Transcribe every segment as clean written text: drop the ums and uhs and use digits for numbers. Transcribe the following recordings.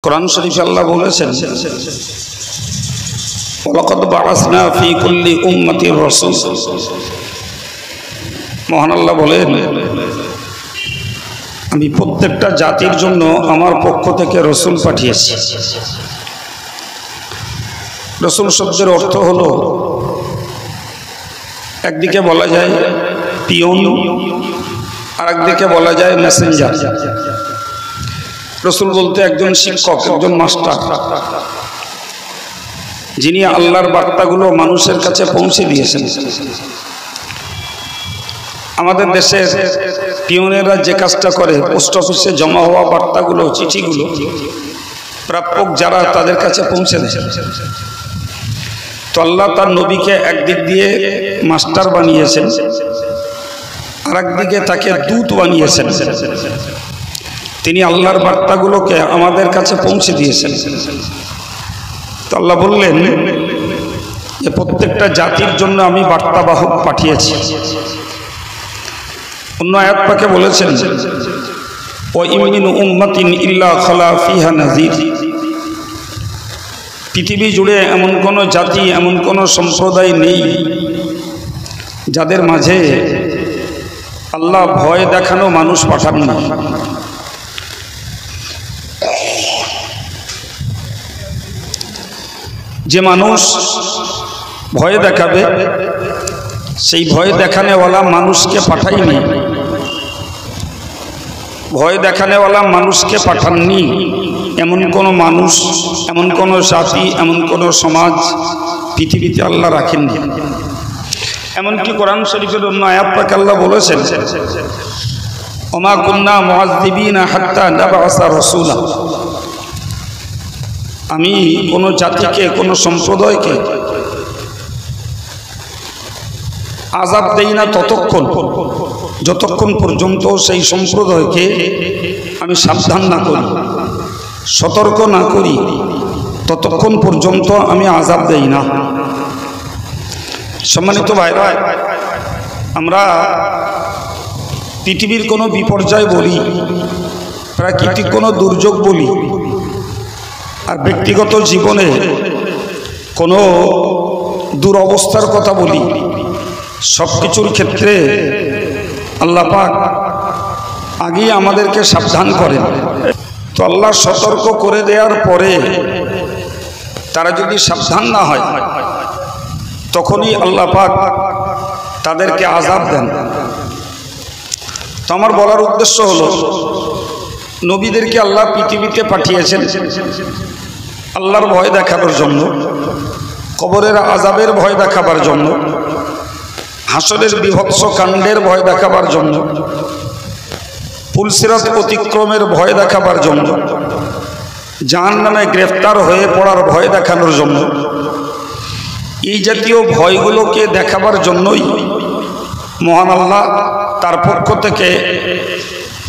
কোরআন শরীফে আল্লাহ বলেছেন, ওয়ালাকাদ বাআসনা ফী কুল্লি উম্মাতির রাসূল। মহান আল্লাহ বলেন, আমি প্রত্যেকটা জাতির জন্য আমার পক্ষ থেকে রসুল পাঠিয়েছি। রসুল শব্দের অর্থ হলো, একদিকে বলা যায় পিয়ন, আর একদিকে বলা যায় মেসেঞ্জার। রসুল বলতে একজন শিক্ষক, একজন মাস্টার, যিনি আল্লাহর বার্তাগুলো মানুষের কাছে পৌঁছে দিয়েছেন। আমাদের দেশের পিয়নেরা যে কাজটা করে, পোস্ট অফিসে জমা হওয়া বার্তাগুলো, চিঠিগুলো প্রাপক যারা, তাদের কাছে পৌঁছে দেয়। তো আল্লাহ তার নবীকে একদিক দিয়ে মাস্টার বানিয়েছেন, আর একদিকে তাকে দূত বানিয়েছেন। তিনি আল্লাহর বার্তাগুলোকে আমাদের কাছে পৌঁছে দিয়েছেন। তো আল্লাহ বললেন যে প্রত্যেকটা জাতির জন্য আমি বার্তাবাহক পাঠিয়েছি। অন্য আয়াত পাকে বলেছেন, ওয়া ইন মিন উম্মাতিন ইল্লা খালা ফিহা নাযীর। পৃথিবী জুড়ে এমন কোনো জাতি, এমন কোনো সম্প্রদায় নেই যাদের মাঝে আল্লাহ ভয় দেখানো মানুষ পাঠান না। যে মানুষ ভয় দেখাবে, সেই ভয় দেখানেওয়ালা মানুষকে পাঠায়নি। ভয় দেখানেওয়ালা মানুষকে পাঠাননি এমন কোনো মানুষ, এমন কোনো জাতি, এমন কোনো সমাজ পৃথিবীতে আল্লাহ রাখেননি। এমনকি কোরআন শরীফের অন্য আয়াত পাকে আল্লাহ বলেছেন, ওমা কুন্না মুআযযিবিনা হাত্তা নাবআসা রাসূলা। আমি কোনো জাতিকে, কোনো সম্প্রদায়কে আযাব দেই না যতক্ষণ পর্যন্ত সেই সম্প্রদায়কে আমি সাবধান না করি, সতর্ক না করি, ততক্ষণ পর্যন্ত আমি আযাব দেই না। সম্মানিত ভাইরা, আমরা পৃথিবীর কোনো বিপর্যয় বলি, প্রাকৃতিক কোনো দুর্যোগ বলি, আর ব্যক্তিগত জীবনে কোনো দুরবস্থার কথা বলি, সব কিছুর ক্ষেত্রে আল্লাহ পাক আগেই আমাদেরকে সাবধান করেন। তো আল্লাহ সতর্ক করে দেওয়ার পরে তারা যদি সাবধান না হয়, তখনই আল্লাহ পাক তাদেরকে আযাব দেন। তো আমার বলার উদ্দেশ্য হলো, নবীদেরকে আল্লাহ পৃথিবীতে পাঠিয়েছেন আল্লাহর ভয় দেখাবার জন্য, কবরের আযাবের ভয় দেখাবার জন্য, হাসরের বিভৎস কাণ্ডের ভয় দেখাবার জন্য, পুলসিরাত অতিক্রমের ভয় দেখাবার জন্য, জাহান্নামে গ্রেফতার হয়ে পড়ার ভয় দেখানোর জন্য। এই জাতীয় ভয়গুলোকে দেখাবার জন্যই মহান আল্লাহ তার পক্ষ থেকে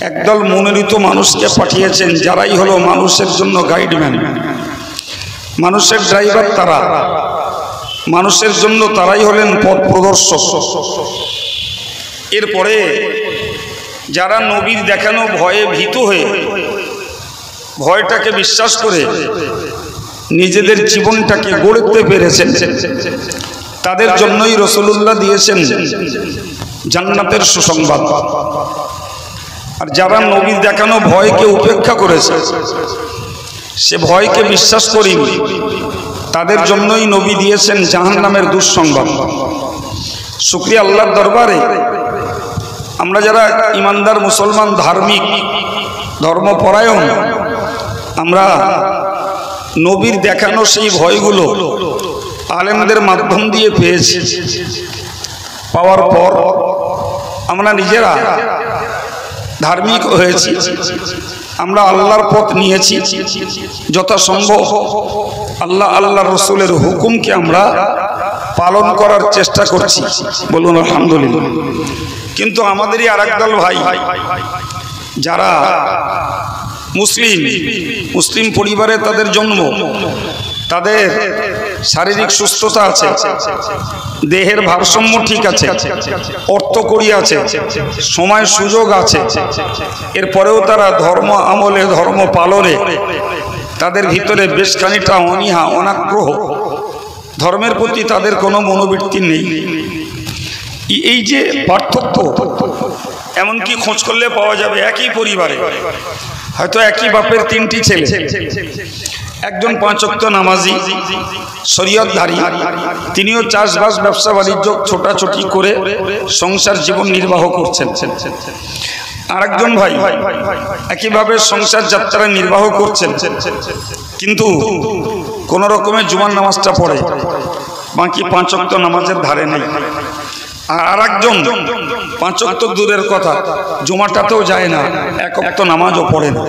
একদল মনোনীত মানুষকে পাঠিয়েছেন, যারাই হলো মানুষের জন্য গাইডম্যান, মানুষের ড্রাইভার। তারা মানুষের জন্য তারাই হলেন পথ প্রদর্শক। এরপরে যারা নবীর দেখানো ভয়ে ভীত হয়ে, ভয়টাকে বিশ্বাস করে নিজেদের জীবনটাকে গড়তে পেরেছেন, তাদের জন্যই রাসূলুল্লাহ দিয়েছেন জান্নাতের সুসংবাদ। আর যারা নবীর দেখানো ভয়কে উপেক্ষা করেছে, সে ভয়কে বিশ্বাস করেনি, তাদের জন্যই নবী দিয়েছেন জাহান্নামের দুঃসংবাদ। শুকরিয়া আল্লাহর দরবারে, আমরা যারা ইমানদার মুসলমান, ধার্মিক, ধর্মপরায়ণ, আমরা নবীর দেখানো সেই ভয়গুলো আলেমদের মাধ্যম দিয়ে পেয়েছি। পাওয়ার পর আমরা নিজেরা ধার্মিক হয়েছি, আমরা আল্লাহর পথ নিয়েছি। যথাসম্ভব আল্লাহর রসুলের হুকুমকে আমরা পালন করার চেষ্টা করছি, বলুন আলহামদুলিল্লাহ। কিন্তু আমাদেরই আর একদল ভাই, যারা মুসলিম পরিবারে তাদের জন্ম, তাদের শারীরিক সুস্থতা আছে, দেহের ভারসাম্য ঠিক আছে, অর্থকড়ি আছে, সময় সুযোগ আছে, এরপরেও তারা ধর্ম আমলে, ধর্ম পালনে তাদের ভিতরে বেশ খানিকটা অনীহা, অনাগ্রহ, ধর্মের প্রতি তাদের কোনো মনোবৃত্তি নেই। এই যে পার্থক্য, এমনকি খোঁজ করলে পাওয়া যাবে একই পরিবারে হয়তো একই বাপের 3টি ছেলে, একজন 5 ওয়াক্ত নামাজি শরীয়তধারী, তিনিও চাষবাস ব্যবসা বাণিজ্য ছোটাছুটি করে সংসার জীবন নির্বাহ করছেন। আরেকজন ভাই একইভাবে সংসার যাত্রা নির্বাহ করছেন, কিন্তু কোন রকমের জুমার নামাজটা পড়ে, বাকি 5 ওয়াক্ত নামাজের ধারে নেই। আর আরেকজন 5 ওয়াক্ত দূরের কথা, জুমাটাতেও যায় না, 1 ওয়াক্ত নামাজও পড়ে না।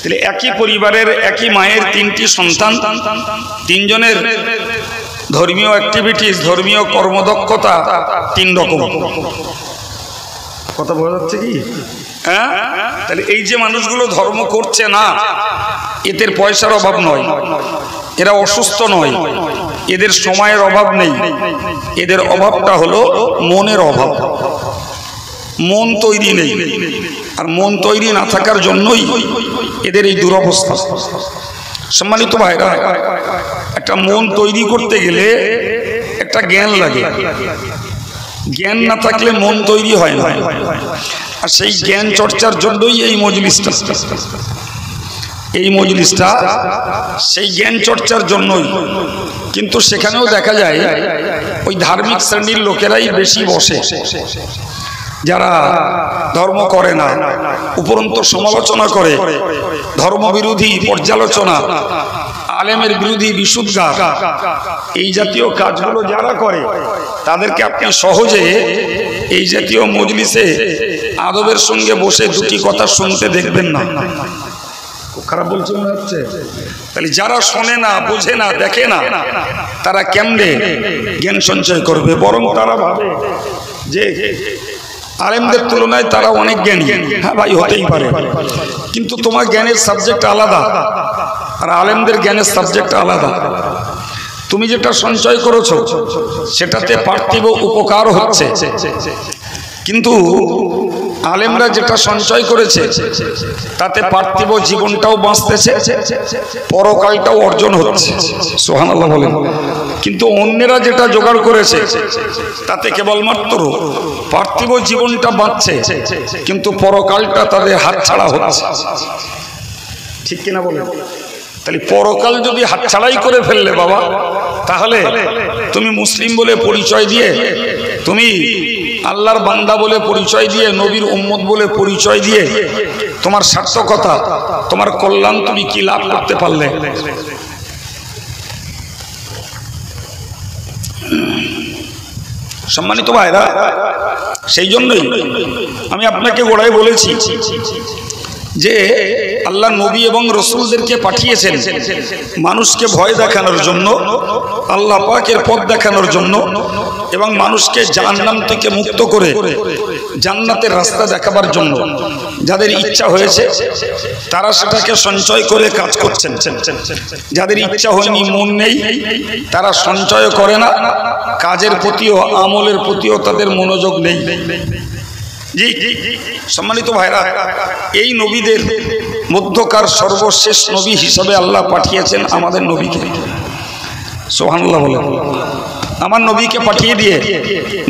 তাহলে একই পরিবারের একই মায়ের 3টি সন্তান, 3 জনের ধর্মীয় অ্যাক্টিভিটিস, ধর্মীয় কর্মদক্ষতা 3 রকম। কথা বোঝা যাচ্ছে কি? হ্যাঁ, তাহলে এই যে মানুষগুলো ধর্ম করছে না, এদের পয়সার অভাব নয়, এরা অসুস্থ নয়, এদের সময়ের অভাব নেই, এদের অভাবটা হলো মনের অভাব। মন তৈরি নেই, আর মন তৈরি না থাকার জন্যই এদের এই দুরবস্থা। সম্মানিত ভাইরা, একটা মন তৈরি করতে গেলে একটা জ্ঞান লাগে, জ্ঞান না থাকলে মন তৈরি হয় না। আর সেই জ্ঞান চর্চার জন্যই এই মজলিসটা, সেই জ্ঞান চর্চার জন্যই। কিন্তু সেখানেও দেখা যায় ওই ধার্মিক শ্রেণীর লোকেরাই বেশি বসে, যারা ধর্ম করে না, উপরন্ত সমালোচনা করে, ধর্মবিরোধী পর্যালোচনা, আলেমের বিরোধী বিশুদ্ধার, এই জাতীয় কাজগুলো যারা করে তাদেরকে আপনি সহজে এই জাতীয় মজলিসে আদবের সঙ্গে বসে 2টি কথা শুনতে দেখবেন না। খারাপ বলছে মনে হচ্ছে? তাহলে যারা শোনে না, বোঝে না, দেখে না, তারা কেমনে জ্ঞান সঞ্চয় করবে? বরং তারা ভাবে যে আলেমদের তুলনায় তারা অনেক জ্ঞানী। হ্যাঁ ভাই, হতেই পারে, কিন্তু তোমার জ্ঞানের সাবজেক্ট আলাদা আর আলেমদের জ্ঞানের সাবজেক্ট আলাদা। তুমি যেটা সঞ্চয় করেছো সেটাতে পার্থিব উপকার হচ্ছে, কিন্তু আলেমরা যেটা সঞ্চয় করেছে তাতে পার্থিব জীবনটাও বাঁচতেছে, পরকালটাও অর্জন হচ্ছে। সুবহানাল্লাহ বলেন। কিন্তু অন্যেরা যেটা জোগাড় করেছে তাতে কেবলমাত্র পার্থিব জীবনটা বাঁচছে, কিন্তু পরকালটা তাদের হাতছাড়া হচ্ছে। ঠিক কিনা বলেন? তাহলে পরকাল যদি হাতছাড়াই করে ফেললে বাবা, তাহলে তুমি মুসলিম বলে পরিচয় দিয়ে, তুমি আল্লাহর বান্দা বলে পরিচয় দিয়ে, নবীর উম্মত বলে পরিচয় দিয়ে তোমার সার্থকতা, তোমার কল্যাণ তুমি কি লাভ করতে পারলে? সম্মানিত ভাইরা, সেই জন্যই আমি আপনাকে গোড়ায় বলেছি যে আল্লাহ নবী এবং রসুলদেরকে পাঠিয়েছেন মানুষকে ভয় দেখানোর জন্য, আল্লাহ পাকের পথ দেখানোর জন্য, এবং মানুষকে জাহান্নাম থেকে মুক্ত করে জান্নাতের রাস্তা দেখাবার জন্য। যাদের ইচ্ছা হয়েছে তারা সেটাকে সঞ্চয় করে কাজ করছেন, যাদের ইচ্ছা হয়নি, মন নেই, তারা সঞ্চয় করে না, কাজের প্রতিও আমলের প্রতিও তাদের মনোযোগ নেই। জি সম্মানিত ভাইরা, এই নবীদের মধ্যকার সর্বশেষ নবী হিসাবে আল্লাহ পাঠিয়েছেন আমাদের নবীকে। সুবহানাল্লাহ বলে। আমার নবীকে পাঠিয়ে দিয়ে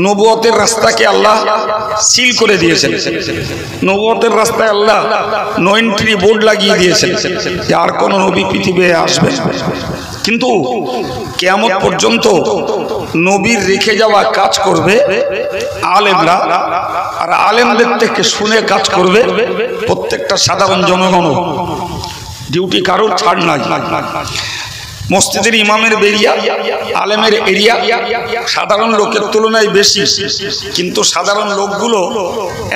নবুয়তের রাস্তাকে আল্লাহ সিল করে দিয়েছেন। নবুয়তের রাস্তায় আল্লাহ নো এন্ট্রি বোর্ড লাগিয়ে দিয়েছেন যে আর কোন নবী পৃথিবীতে আসবে। কিন্তু কিয়ামত পর্যন্ত নবীর রেখে যাওয়া কাজ করবে আলেমরা, আর আলেমদের থেকে শুনে কাজ করবে প্রত্যেকটা সাধারণ জনগণ। ডিউটি কারোর ছাড় নাই। মসজিদের ইমামের বেরিয়া, আলেমের এরিয়া সাধারণ লোকের তুলনায় বেশি, কিন্তু সাধারণ লোকগুলো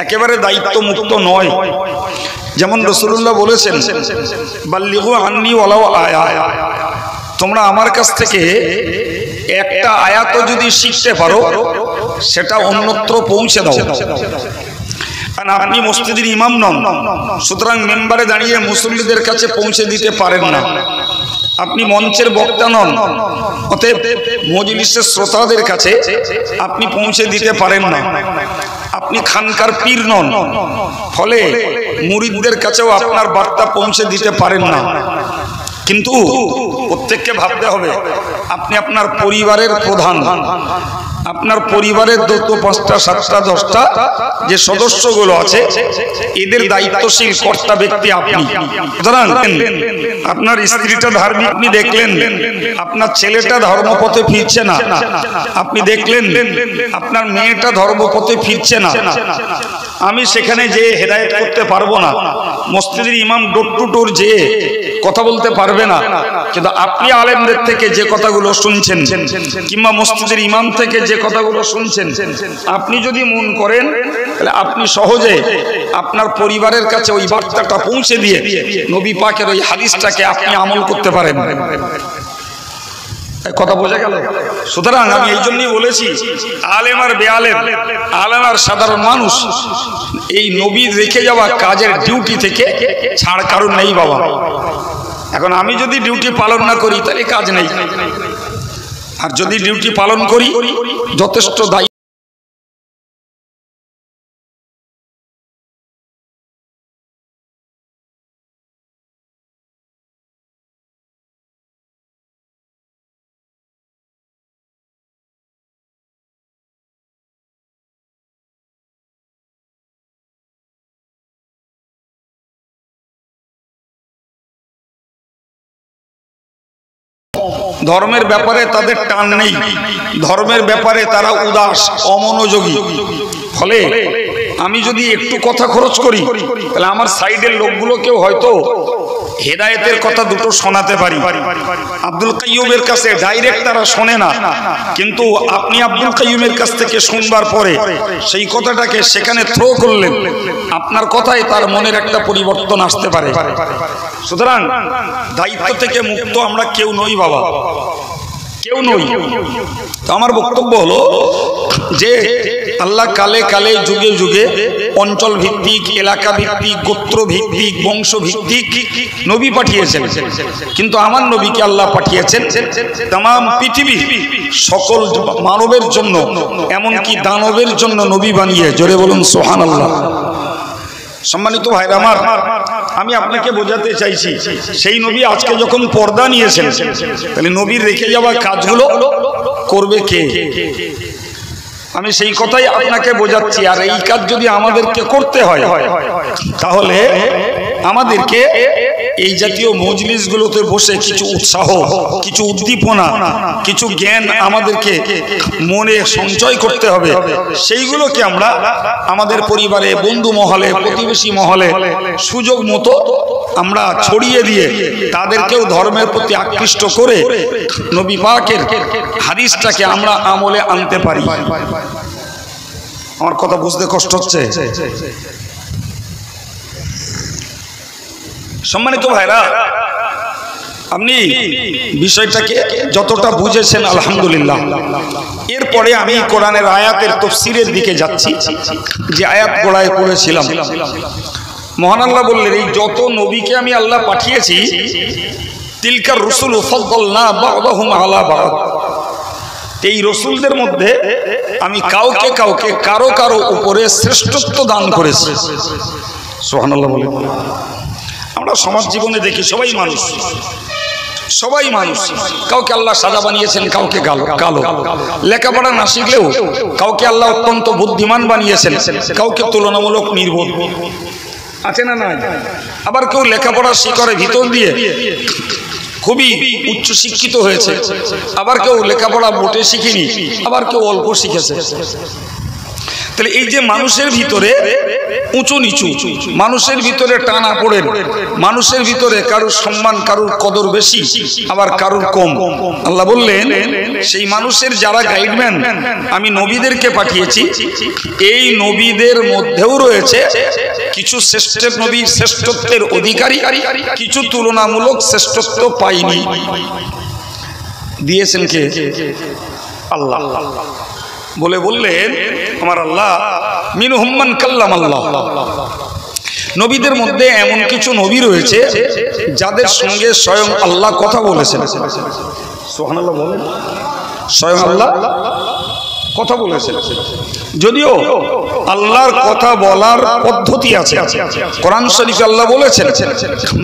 একেবারে দায়িত্ব মুক্ত নয়। যেমন রাসূলুল্লাহ বলেছেন, বাল্লিগু আন্নী ওয়ালাউ আয়া, তোমরা আমার কাছ থেকে একটা আয়াত যদি শিখতে পারো সেটা অন্যত্র পৌঁছে দাও। কারণ আপনি মসজিদের ইমাম নন, সুতরাং মেম্বারে দাঁড়িয়ে মুসল্লিদের কাছে পৌঁছে দিতে পারেন না। আপনি মঞ্চের বক্তা নন, অতএব মজলিসের শ্রোতাদের কাছে আপনি পৌঁছে দিতে পারেন না। আপনি খানকার পীর নন, ফলে মুরিদদের কাছেও আপনার বার্তা পৌঁছে দিতে পারেন না। কিন্তু প্রত্যেককে ভাবতে হবে আপনি আপনার পরিবারের প্রধান, আপনার পরিবারের 2, 5টা, 7টা, 10টা যে সদস্যগুলো আছে এদের দায়িত্বশীল কর্তা ব্যক্তি আপনি। সুতরাং আপনার স্ত্রীটা ধার্মিক, আপনি দেখলেন আপনার ছেলেটা ধর্মপথে ফিরছে না, আপনি দেখলেন আপনার মেয়েটা ধর্মপথে ফিরছে না, আমি সেখানে যে হেদায়েত করতে পারবো না, মসজিদের ইমাম ডোর টু ডোর যে কথা বলতে পারবে না, কিন্তু আপনি আলেমদের থেকে যে কথাগুলো শুনছেন কিংবা মসজিদের ইমাম থেকে যে কথাগুলো শুনছেন, আপনি যদি মন করেন তাহলে আপনি সহজে আপনার পরিবারের কাছে ওই বার্তাটা পৌঁছে দিয়ে নবী পাকের ওই হাদিসটাকে আপনি আমল করতে পারেন। কথা বোঝা গেল? সুতরাং আমি এই জন্যই বলেছি আলেম আর বেআলেম, আলেম আর সাধারণ মানুষ, এই নবীর রেখে যাওয়া কাজের ডিউটি থেকে ছাড় কারণ নেই বাবা। এখন আমি যদি ডিউটি পালন না করি তাহলে কাজ নেই, আর যদি ডিউটি পালন করি যথেষ্ট দায়িত্ব। ধর্মের ব্যাপারে তাদের টান নেই, ধর্মের ব্যাপারে তারা উদাস, অমনোযোগী। ফলে আমি যদি একটু কথা খরচ করি তাহলে আমার সাইডের লোকগুলোকেও হয়তো হেদায়েতের কথা দুটো শোনাতে পারি। আব্দুল কাইয়ুমের কাছে ডাইরেক্ট তারা শোনে না, কিন্তু আপনি আব্দুল কাইয়ুমের কাছ থেকে শুনবার পরে সেই কথাটাকে সেখানে থ্রো করলেন, আপনার কথায় তার মনের একটা পরিবর্তন আসতে পারে। সুতরাং দায়িত্ব থেকে মুক্ত আমরা কেউ নই বাবা, কেউ নই। তো আমার বক্তব্য হলো যে আল্লাহ কালে কালে যুগে যুগে অঞ্চল ভিত্তিক, এলাকা ভিত্তিক, গোত্র ভিত্তিক, বংশ ভিত্তিক নবী পাঠিয়েছেন, কিন্তু আমার নবীকে আল্লাহ পাঠিয়েছেন তামাম পৃথিবী সকল মানবের জন্য, এমনকি দানবের জন্য নবী বানিয়ে। জোরে বলুন সুবহানাল্লাহ। সম্মানিত ভাইরা আমার, আমি আপনাকে বোঝাতে চাইছি সেই নবী আজকে যখন পর্দা নিয়েছেন তাহলে নবীর রেখে যাওয়া কাজগুলো করবে কে? আমি সেই কথাই আপনাকে বোঝাচ্ছি। আর এই কাজ যদি আমাদেরকে করতে হয় তাহলে আমাদেরকে এই জাতীয় মজলিসগুলোতে বসে কিছু উৎসাহ, কিছু উদ্দীপনা, কিছু জ্ঞান আমাদেরকে মনে সঞ্চয় করতে হবে। সেইগুলোকে আমরা আমাদের পরিবারে, বন্ধু মহলে, প্রতিবেশী মহলে সুযোগ মতো আমরা ছড়িয়ে দিয়ে তাদেরকেও ধর্মের প্রতি আকৃষ্ট করে নবী পাকের হাদিসটাকে আমরা আমলে আনতে পারি। আমার কথা বুঝতে কষ্ট হচ্ছে? সম্মানিত ভাইরা, আপনি বিষয়টাকে যতটা বুঝেছেন আলহামদুলিল্লাহ। এরপরে আমি কোরআনের আয়াতের তাফসীরের দিকে যাচ্ছি, যে আয়াত গোড়ায় পড়েছিলাম। মহান আল্লাহ বললেন, এই যত নবীকে আমি আল্লাহ পাঠিয়েছি, তিলকার রসুল ফাদ্দালনা বা'দাহুম আলা বা'দ, এই রসুলদের মধ্যে আমি কাউকে কাউকে কারো কারো উপরে শ্রেষ্ঠত্ব দান করেছি। সুবহানাল্লাহ বলে। আমরা সমাজ জীবনে দেখি সবাই মানুষ, সবাই মানুষ। কাউকে আল্লাহ সাদা বানিয়েছেন, কাউকে কালো। লেখাপড়া না শিখলেও কাউকে আল্লাহ অত্যন্ত বুদ্ধিমান বানিয়েছেন, কাউকে তুলনামূলক নির্বোধ। আছে না? নাই। আবার কেউ লেখাপড়ার শিখরে ভিতর দিয়ে খুবই উচ্চ শিক্ষিত হয়েছে, আবার কেউ লেখাপড়া মোটে শিখেনি, আবার কেউ অল্প শিখেছে। তাহলে এই যে মানুষের ভিতরে উঁচু নিচু, মানুষের ভিতরে টানা পড়েন, মানুষের ভিতরে কারুর সম্মান, কারুর কদর বেশি, আবার কারুর কম। আল্লাহ বললেন, সেই মানুষের যারা গাইডম্যান আমি নবীদেরকে পাঠিয়েছি, এই নবীদের মধ্যেও রয়েছে কিছু শ্রেষ্ঠ নবী, শ্রেষ্ঠত্বের অধিকারী, কিছু তুলনামূলক শ্রেষ্ঠত্ব পায়নি। দিয়েছেন কে? আল্লাহ। বলে বললেন আমার আল্লাহ, মিনহুম মান কাল্লামাল্লাহ, নবীদের মধ্যে এমন কিছু নবী রয়েছে যাদের সঙ্গে স্বয়ং আল্লাহ কথা বলেছেন। সুবহানাল্লাহ বলেন। স্বয়ং আল্লাহ কথা বলেছেন। যদিও আল্লাহর কথা বলার পদ্ধতি আছে, কোরআন শরীফে আল্লাহ বলেছেন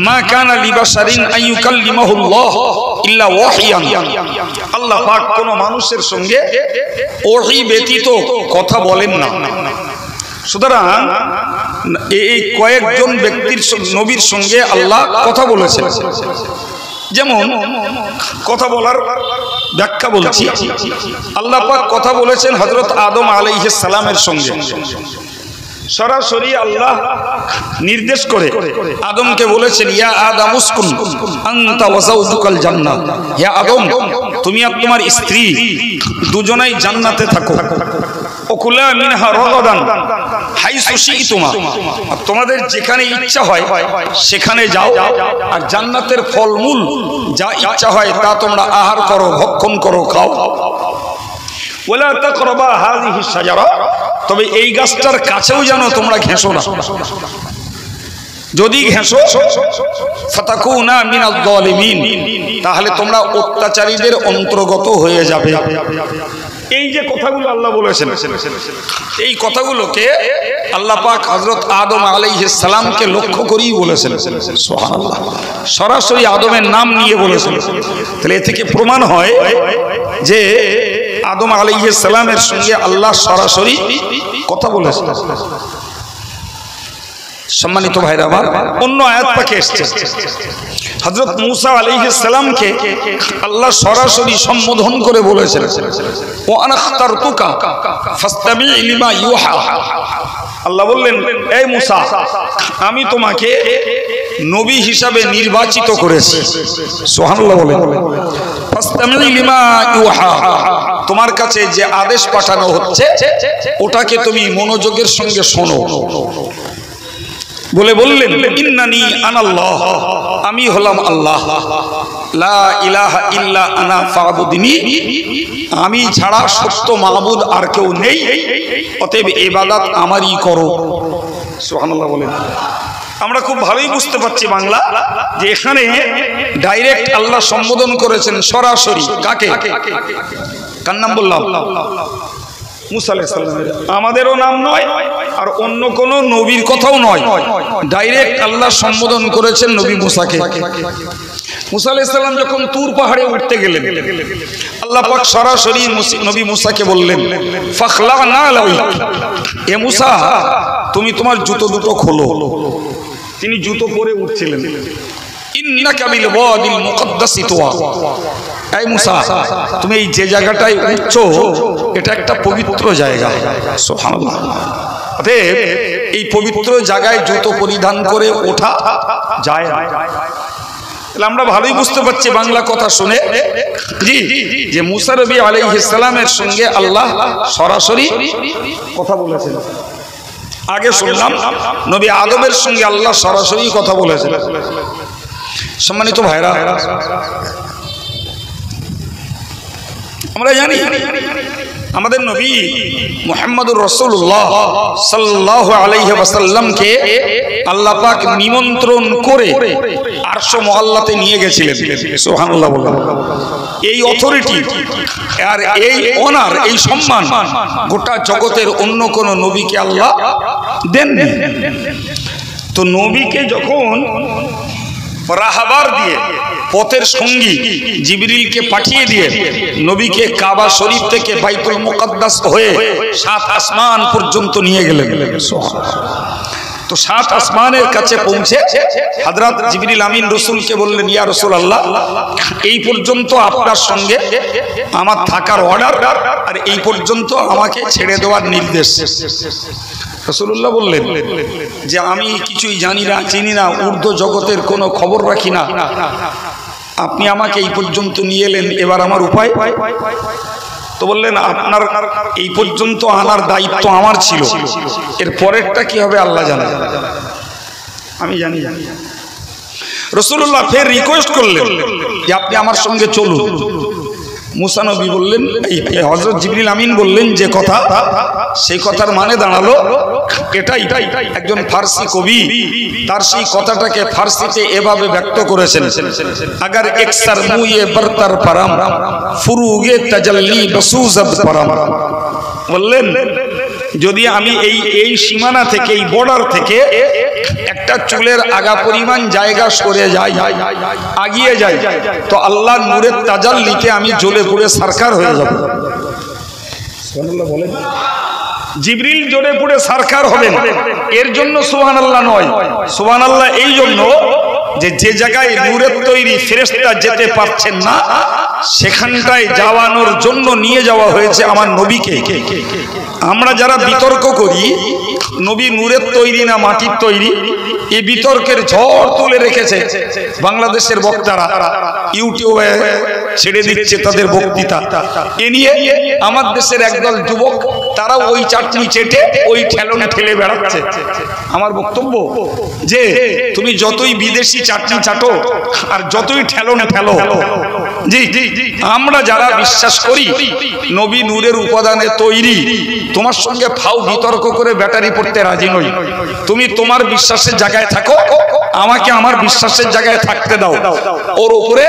মা কানা লিবাশারিন আইয়ুকাল্লিমাহুল্লাহ ইল্লা ওয়াহিয়ান। আল্লাহ পাক কোন মানুষের সঙ্গে ওহী ব্যতীত কথা বলেন না। সুতরাং এই কয়েকজন ব্যক্তির নবীর সঙ্গে আল্লাহ কথা বলেছেন। যেমন কথা বলার ব্যাখ্যা বলছি, আল্লাহ পাক কথা বলেছেন হযরত আদম আলাইহিস সালামের সঙ্গে। সরাসরি আল্লাহ নির্দেশ করে আদমকে বলেছেন ইয়া আদম উসকুন আনতা ওয়া যাওজুকাল জান্নাহ। হে আদম, তুমি আর তোমার স্ত্রী দুজনেই জান্নাতে থাকো। ওকুলা মিনহা রাগাদান হাইসু শিইতুমা, তোমাদের যেখানে ইচ্ছা হয় সেখানে যাও, আর জান্নাতের ফলমূল যা ইচ্ছা হয় তা তোমরা আহার করো, ভক্ষণ করো, খাও। ওয়ালা তাকরাবা হাযিহি শাজারা, তবে এই গাছটার কাছেও যেন তোমরা ঘেঁষো না। যদি ঘেঁষো ফাতাকুনা মিনাল যালিমিন, তাহলে তোমরা অত্যাচারীদের অন্তর্গত হয়ে যাবে। এই যে কথাগুলো আল্লাহ বলেছেন, এই কথাগুলোকে আল্লাহ পাক হযরত আদম আলাইহিস সালামকে লক্ষ্য করেই বলেছেন। সুবহানাল্লাহ, সরাসরি আদমের নাম নিয়ে বলেছেন। তাহলে এ থেকে প্রমাণ হয় যে আদম আলাইহিস সালামের সঙ্গে আল্লাহ সরাসরি কথা বলেছেন। সম্মানিত ভাইরা আমার, অন্য আয়াত পাকে এসেছে হযরত মূসা আলাইহিস সালামকে আল্লাহ সরাসরি সম্বোধন করে বলেছেন ওয়া আনা খাতারতুকা ফাসতামি লিমা ইউহা। আল্লাহ বললেন, এই মূসা, আমি তোমাকে নবী হিসাবে নির্বাচিত করেছি। সুবহানাল্লাহ বলেন। ফাসতামি লিমা ইউহা, তোমার কাছে যে আদেশ পাঠানো হচ্ছে ওটাকে তুমি মনোযোগের সঙ্গে শোনো। বলে বললেন ইন্নানি আনাল্লাহ, আমি হলাম আল্লাহ, লা ইলাহা ইল্লা আনা ফাবুদনি, আমি ছাড়া সত্য মাবুদ আর কেউ নেই, অতএব ইবাদত আমারই করো। সুবহানাল্লাহ বলেন। আমরা খুব ভালোই বুঝতে পারছি বাংলা যে এখানে ডাইরেক্ট আল্লাহ সম্বোধন করেছেন সরাসরি। কাকে? কার নাম বললাম? মুসা আলাইহিস সালামের। আমাদেরও নাম নয় আর অন্য কোন নবীর কথাও নয়, ডাইরেক্ট আল্লাহ সম্বোধন করেছেন নবী মুসাকে। মুসা আলাইহিস সালাম যখন তুর পাহাড়ে উঠতে গেলেন, আল্লাহ পাক সরাসরি নবী মুসাকে বললেন ফাখলানা লাইক, হে মুসা, তুমি তোমার জুতো দুটো খোলো। তিনি জুতো পরে উঠছিলেন। ইন্নাকা বিল ওয়াদিল মুকদ্দাসি তুয়া, এই মুসা, তুমি এই যে জায়গাটায় উঠছো এটা একটা পবিত্র জায়গা। সুবহানাল্লাহ। অতএব এই পবিত্র জায়গায় জুতো পরিধান করে ওঠা যায় না। আমরা ভালোই বুঝতে পারছি বাংলা কথা শুনে জি যে মুসা নবী আলাইহিস সালামের সঙ্গে আল্লাহ সরাসরি কথা বলেছেন। আগে শুনলাম নবী আদমের সঙ্গে আল্লাহ সরাসরি কথা বলেছেন। সম্মানিত ভাইরা, আমরা জানি আমাদের নবী মুহাম্মদুর রাসূলুল্লাহ সাল্লাল্লাহু আলাইহি ওয়াসাল্লামকে আল্লাহ পাক নিমন্ত্রণ করে আরশ মুআল্লাতে নিয়ে গেছিলেন। সুবহানাল্লাহ বলেন। এই অথরিটি আর এই অনার, এই সম্মান গোটা জগতের অন্য কোন নবীকে আল্লাহ দেননি। তো নবীকে যখন রাহাবার দিয়ে পথের সঙ্গী জিবরিলকে পাঠিয়ে দিয়ে নবীকে কাবা শরীফ থেকে বাইতুল মুকদ্দাস হয়ে 7 আসমান পর্যন্ত নিয়ে গেলেন। তো 7 আসমানের কাছে পৌঁছে হযরত জিবরিল আমিন রাসূলকে বললেন, ইয়া রাসূলুল্লাহ, এই পর্যন্ত আপনার সঙ্গে আমার থাকার অর্ডার, আর এই পর্যন্ত আমাকে ছেড়ে দেওয়ার নির্দেশ। রাসূলুল্লাহ বললেন যে আমি কিছুই জানি না, চিনি না, ঊর্ধ্ব জগতের কোনো খবর রাখি না, আপনি আমাকে এই পর্যন্ত নিয়ে এলেন, এবার আমার উপায়? তো বললেন, আপনার এই পর্যন্ত আনার দায়িত্ব আমার ছিল, এর পরেরটা কি হবে আল্লাহ জানেন, আমি জানি। রাসূলুল্লাহ ফের রিকোয়েস্ট করলেন যে আপনি আমার সঙ্গে চলুন। মুসা নবী বললেন, এই হযরত জিবরিল আমিন বললেন যে কথা, সেই কথার মানে দাঁড়ালো এটাই। একজন ফার্সি কবি তার সেই কথাটাকে ফার্সিতে এভাবে ব্যক্ত করেছেন, আগার একসার মুয়ে বরতার পারাম ফুরুগে তাজাল্লি বসুজব পারাম। বললেন যদি আমি এই সীমানা থেকে, এই বর্ডার থেকে একটা চুলের আগা পরিমাণ জায়গা সরে যাই, আগিয়ে যাই, তো আল্লাহর নূরের তাজাল্লিতে আমি জ্বলে পুড়ে সারকার হয়ে যাব। সুবহানাল্লাহ বলেন। জিবরিল জ্বলে পুড়ে সারকার হবেন, এর জন্য সুবহানাল্লাহ নয়, সুবহানাল্লাহ এই জন্য যে জায়গায় নূরের তৈরি ফেরেশতা যেতে পারছেন না, সেখানটায় যাওয়ানোর জন্য নিয়ে যাওয়া হয়েছে আমার নবীকে। আমরা যারা বিতর্ক করি নবী নূরের তৈরি না মাটির তৈরি, এই বিতর্কের ঝড় তুলে রেখেছে বাংলাদেশের বক্তারা, ইউটিউবে ছেড়ে দিচ্ছে তাদের বক্তৃতা। এ নিয়ে আমার দেশের একদল যুবক তারা ওই চাটনি চেটে ওই ঠেলন ঠেলে বেড়াচ্ছে। আমার বক্তব্য যে তুমি যতই বিদেশি চাটনি চাটো আর যতই ঠেলন ঠেলো, জি আমরা যারা বিশ্বাস করি নবী নূরের উপাদানে তৈরি, তোমার সঙ্গে ফাও বিতর্ক করে ব্যাটারি পড়তে রাজি নই। তুমি তোমার বিশ্বাসের জায়গায় থাকো, আমাকে আমার বিশ্বাসের জায়গায় থাকতে দাও। ওর উপরে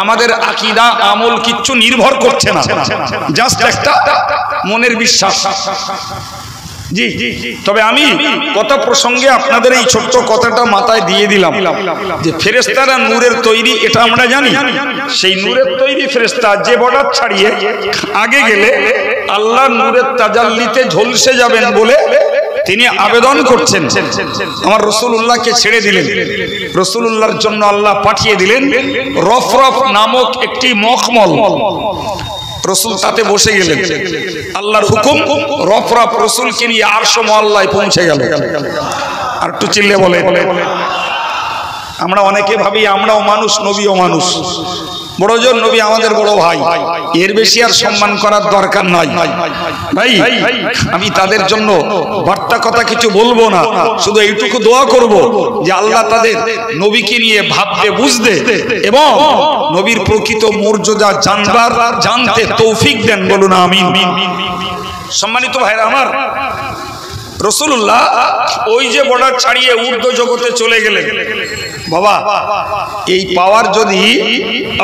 আমাদের আকীদা আমল কিচ্ছু নির্ভর করছে না, জাস্ট একটা মনের বিশ্বাস। জি, তবে আমি কথা প্রসঙ্গে আপনাদের এই ছোট্ট কথাটা মাথায় দিয়ে দিলাম যে ফেরেশতারা নূরের তৈরি, এটা আমরা জানি। সেই নূরের তৈরি ফেরেশতা যে বর্ডার ছাড়িয়ে আগে গেলে আল্লাহর নূরের তাজাল্লিতে ঝলসে যাবেন বলে তিনি আবেদন করছেন। আমার রাসূলুল্লাহকে ছেড়ে দিলেন, রাসূলুল্লাহর জন্য আল্লাহ পাঠিয়ে দিলেন রফরফ নামক একটি মখমল। রসুল তাতে বসে গেলেন, আল্লাহর হুকুম রফরফ রসুলকে নিয়ে আরশ মুআল্লায় পৌঁছে গেল। আর একটু চিল্লে বলে, আমরা অনেকে ভাবি আমরাও মানুষ, নবীও মানুষ, বড়জন নবী আমাদের বড় ভাই, এর বেশি আর সম্মান করার দরকার নাই। ভাই আমি তাদের জন্য বার্তা কথা কিছু বলবো না, শুধু এইটুকু দোয়া করব যে আল্লাহ তাদের নবীকে নিয়ে ভাবতে বুঝতে এবং নবীর প্রকৃত মর্যাদা জানবার জানতে তৌফিক দেন, বলুন আমিন। সম্মানিত ভাইরা আমার, রাসূলুল্লাহ ওই যে বর্ডার ছাড়িয়ে ঊর্ধ্ব জগতে চলে গেলেন। বাবা এই পাওয়ার যদি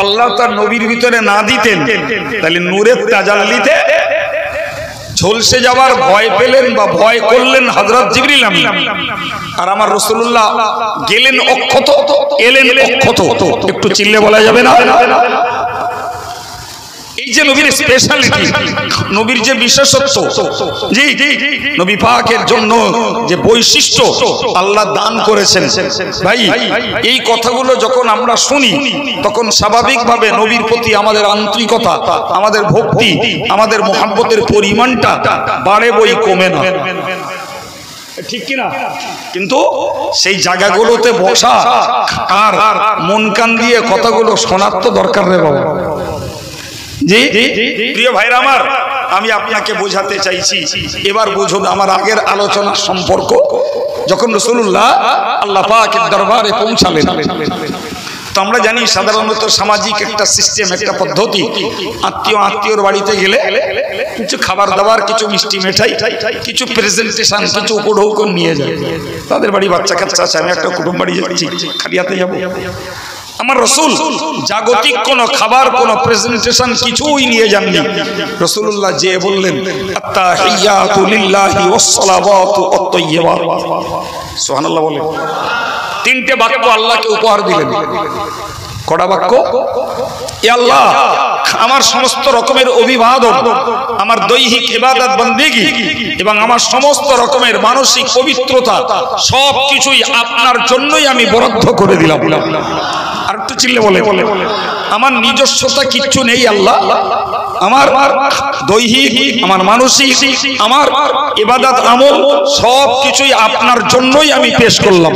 আল্লাহ তার নবীর ভিতরে না দিতেন, তাহলে নূরের তাজাল্লিতে ঝলসে যাওয়ার ভয় পেলেন বা ভয় করলেন হযরত জিবরিল আমিন। আর আমার রাসূলুল্লাহ গেলেন অক্ষত, এলেন অক্ষত। একটু চিল্লে বলা যাবে না? এই যে নবীর স্পেশালিটি, নবীর যে বিশেষত্ব, জি নবী পাকের জন্য যে বৈশিষ্ট্য আল্লাহ দান করেছেন, ভাই এই কথাগুলো যখন আমরা শুনি তখন স্বাভাবিকভাবে নবীর প্রতি আমাদের আন্তরিকতা, আমাদের ভক্তি, আমাদের মহব্বতের পরিমাণটা বাড়ে বই কমে না, ঠিক কিনা? কিন্তু সেই জায়গাগুলোতে বসা আর মন কান দিয়ে কথাগুলো শোনার তো দরকার রে বাবা। জি প্রিয় ভাইরা আমার, আমি আপনাকে বোঝাতে চাইছি, এবার বুঝুন আমার আগের আলোচনার সম্পর্ক। যখন রাসূলুল্লাহ আল্লাহ পাকের দরবারে পৌঁছালেন, তো আমরা জানি সাধারণত সামাজিক একটা সিস্টেম, একটা পদ্ধতি, আত্মীয়র বাড়িতে গেলে কিছু খাবার দাবার, কিছু মিষ্টি মিঠাই, কিছু প্রেজেন্টেশন, কিছু উপঢৌকন নিয়ে যায়। তাদের বাড়ি বাচ্চা কাচ্চা আছে, আমি একটা কুটুম বাড়ি যাচ্ছি, খালি হাতে যাবো। আমার রাসূল জাগতিক কোন খাবার, কোন প্রেজেন্টেশন কিছুই নিয়ে যাননি। রাসূলুল্লাহ যে বললেন আত্তাহিয়াতু লিল্লাহি ওয়াস সালাওয়াতু আত-তাইয়্যিবাত, সুবহানাল্লাহ বলেন। তিনটে বাক্য আল্লাহকে উপহার দিলেন। কটা বাক্য? এ আল্লাহ, আমার সমস্ত রকমের অভিবাদন, আমার দৈহিক ইবাদত বন্দেগী এবং আমার সমস্ত রকমের মানসিক পবিত্রতা সবকিছুই আপনার জন্যই আমি বরাদ্দ করে দিলাম। আর একটু চিল্লে বলে, আমার নিজস্বতা কিচ্ছু নেই আল্লাহ, আমার দৈহিক, আমার মানসিক, আমার ইবাদত আমল সবকিছুই আপনার জন্যই আমি পেশ করলাম।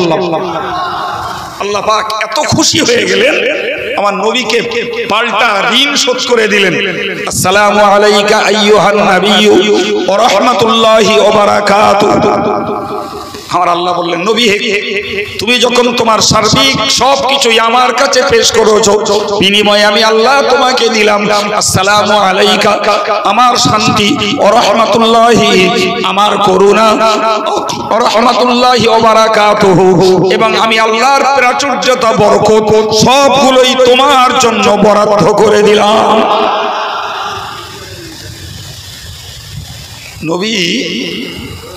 আল্লাহ পাক এত খুশি হয়ে গেলেন, আমার নবীকে পাল্টা ঋণ শোধ করে দিলেন। আসসালামু আলাইকা আইয়ুহান নাবিয়্যু ওয়া রাহমাতুল্লাহি ওয়া বারাকাতুহু। আমার আল্লাহ বললেন, নবী হে, তুমি যখন তোমার সার্বিক সবকিছুই আমার কাছে পেশ করেছো, বিনিময়ে আমি আল্লাহ তোমাকে দিলাম আসসালামু আলাইকা, আমার শান্তি, ও রাহমাতুল্লাহি, আমার করুণা, ও রাহমাতুল্লাহি ওয়া বারাকাতুহু, এবং আমি আল্লাহর প্রাচুর্যতা, বরকত সবগুলোই তোমার জন্য বরাদ্দ করে দিলাম। নবী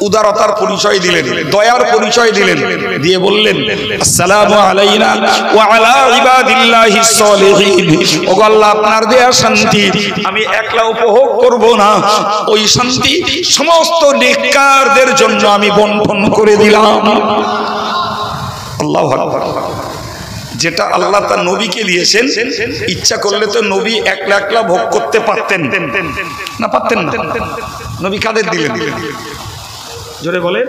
উদারতার পরিচয় দিলেন, দয়ার পরিচয় দিলেন, দিয়ে বললেন আসসালামু আলাইনা ওয়া আলা ইবাদিল্লাহিস সলিহিন। ও আল্লাহ, আপনার দেয়া শান্তি আমি একলা উপভোগ করব না, ওই শান্তি সমস্ত নেককারদের জন্য আমি বন্টন করে দিলাম। আল্লাহু আকবার। যেটা আল্লাহ তার নবীকে দিয়েছেন, ইচ্ছা করলে তো নবী একলা একলা ভোগ করতে পারতেন না? পারতেন না? নবী কাদের দিলেন? জোরে বলে।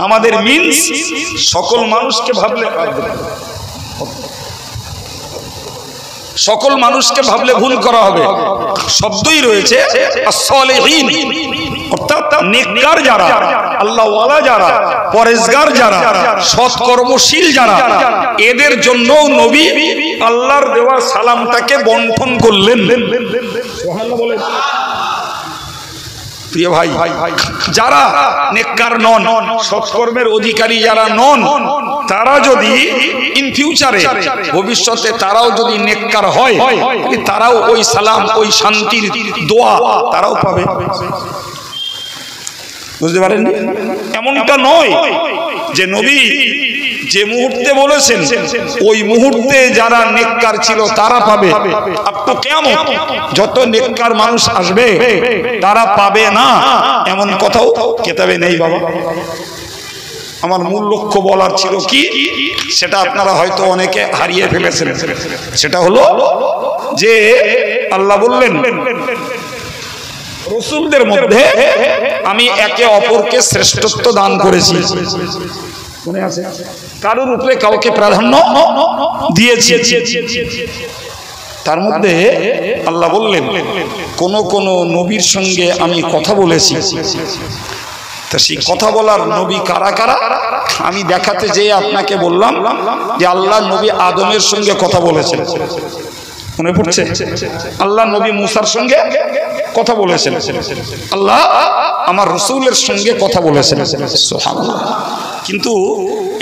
আমাদের মিন্স সকল মানুষকে ভাবলে, সকল মানুষকে ভাবলে ভুল করা হবে। শব্দই রয়েছে as-salihin, অর্থাৎ নেককার যারা, আল্লাহওয়ালা যারা, পরেজগার যারা, সৎকর্মশীল যারা, এদের জন্য নবী আল্লাহর দেওয়া সালামটাকে বন্টন করলেন। সুবহানাল্লাহ বলেন। প্রিয় ভাই, যারা নেককার নন, সৎকর্মের অধিকারী যারা নন, তারা যদি ইন ফিউচারে, ভবিষ্যতে তারাও যদি নেককার হয়, তারাও ওই সালাম, ওই শান্তির দোয়া তারাও পাবে। বুঝতে পারেন? এমনটা নয় যে নবী যে মুহূর্তে বলেছেন ওই মুহূর্তে যারা নেককার ছিল তারা পাবে। আপনি কিয়ামত যত নেককার মানুষ আসবে তারা পাবে না, এমন কথাও কিতাবে নেই বাবা। আমার মূল লক্ষ্য বলার ছিল কি, সেটা আপনারা হয়তো অনেকে হারিয়ে ফেলেছেন। সেটা হলো যে আল্লাহ বললেন রাসূলদের মধ্যে আমি একে অপরকে শ্রেষ্ঠত্ব দান করেছি। মনে আছে? কারোর উপরে কাউকে প্রাধান্য দিয়েছি। তার মধ্যে আল্লাহ বললেন কোন কোন নবীর সঙ্গে আমি কথা বলেছি। তা সেই কথা বলার নবী কারা কারা আমি দেখাতে যেয়ে আপনাকে বললাম যে আল্লাহ নবী আদমের সঙ্গে কথা বলেছেন। মনে পড়ছে? আল্লাহ নবী মুসার সঙ্গে কথা বলেছেন, আল্লাহ আমার রাসূলের সঙ্গে কথা বলেছেন। সুবহানাল্লাহ। কিন্তু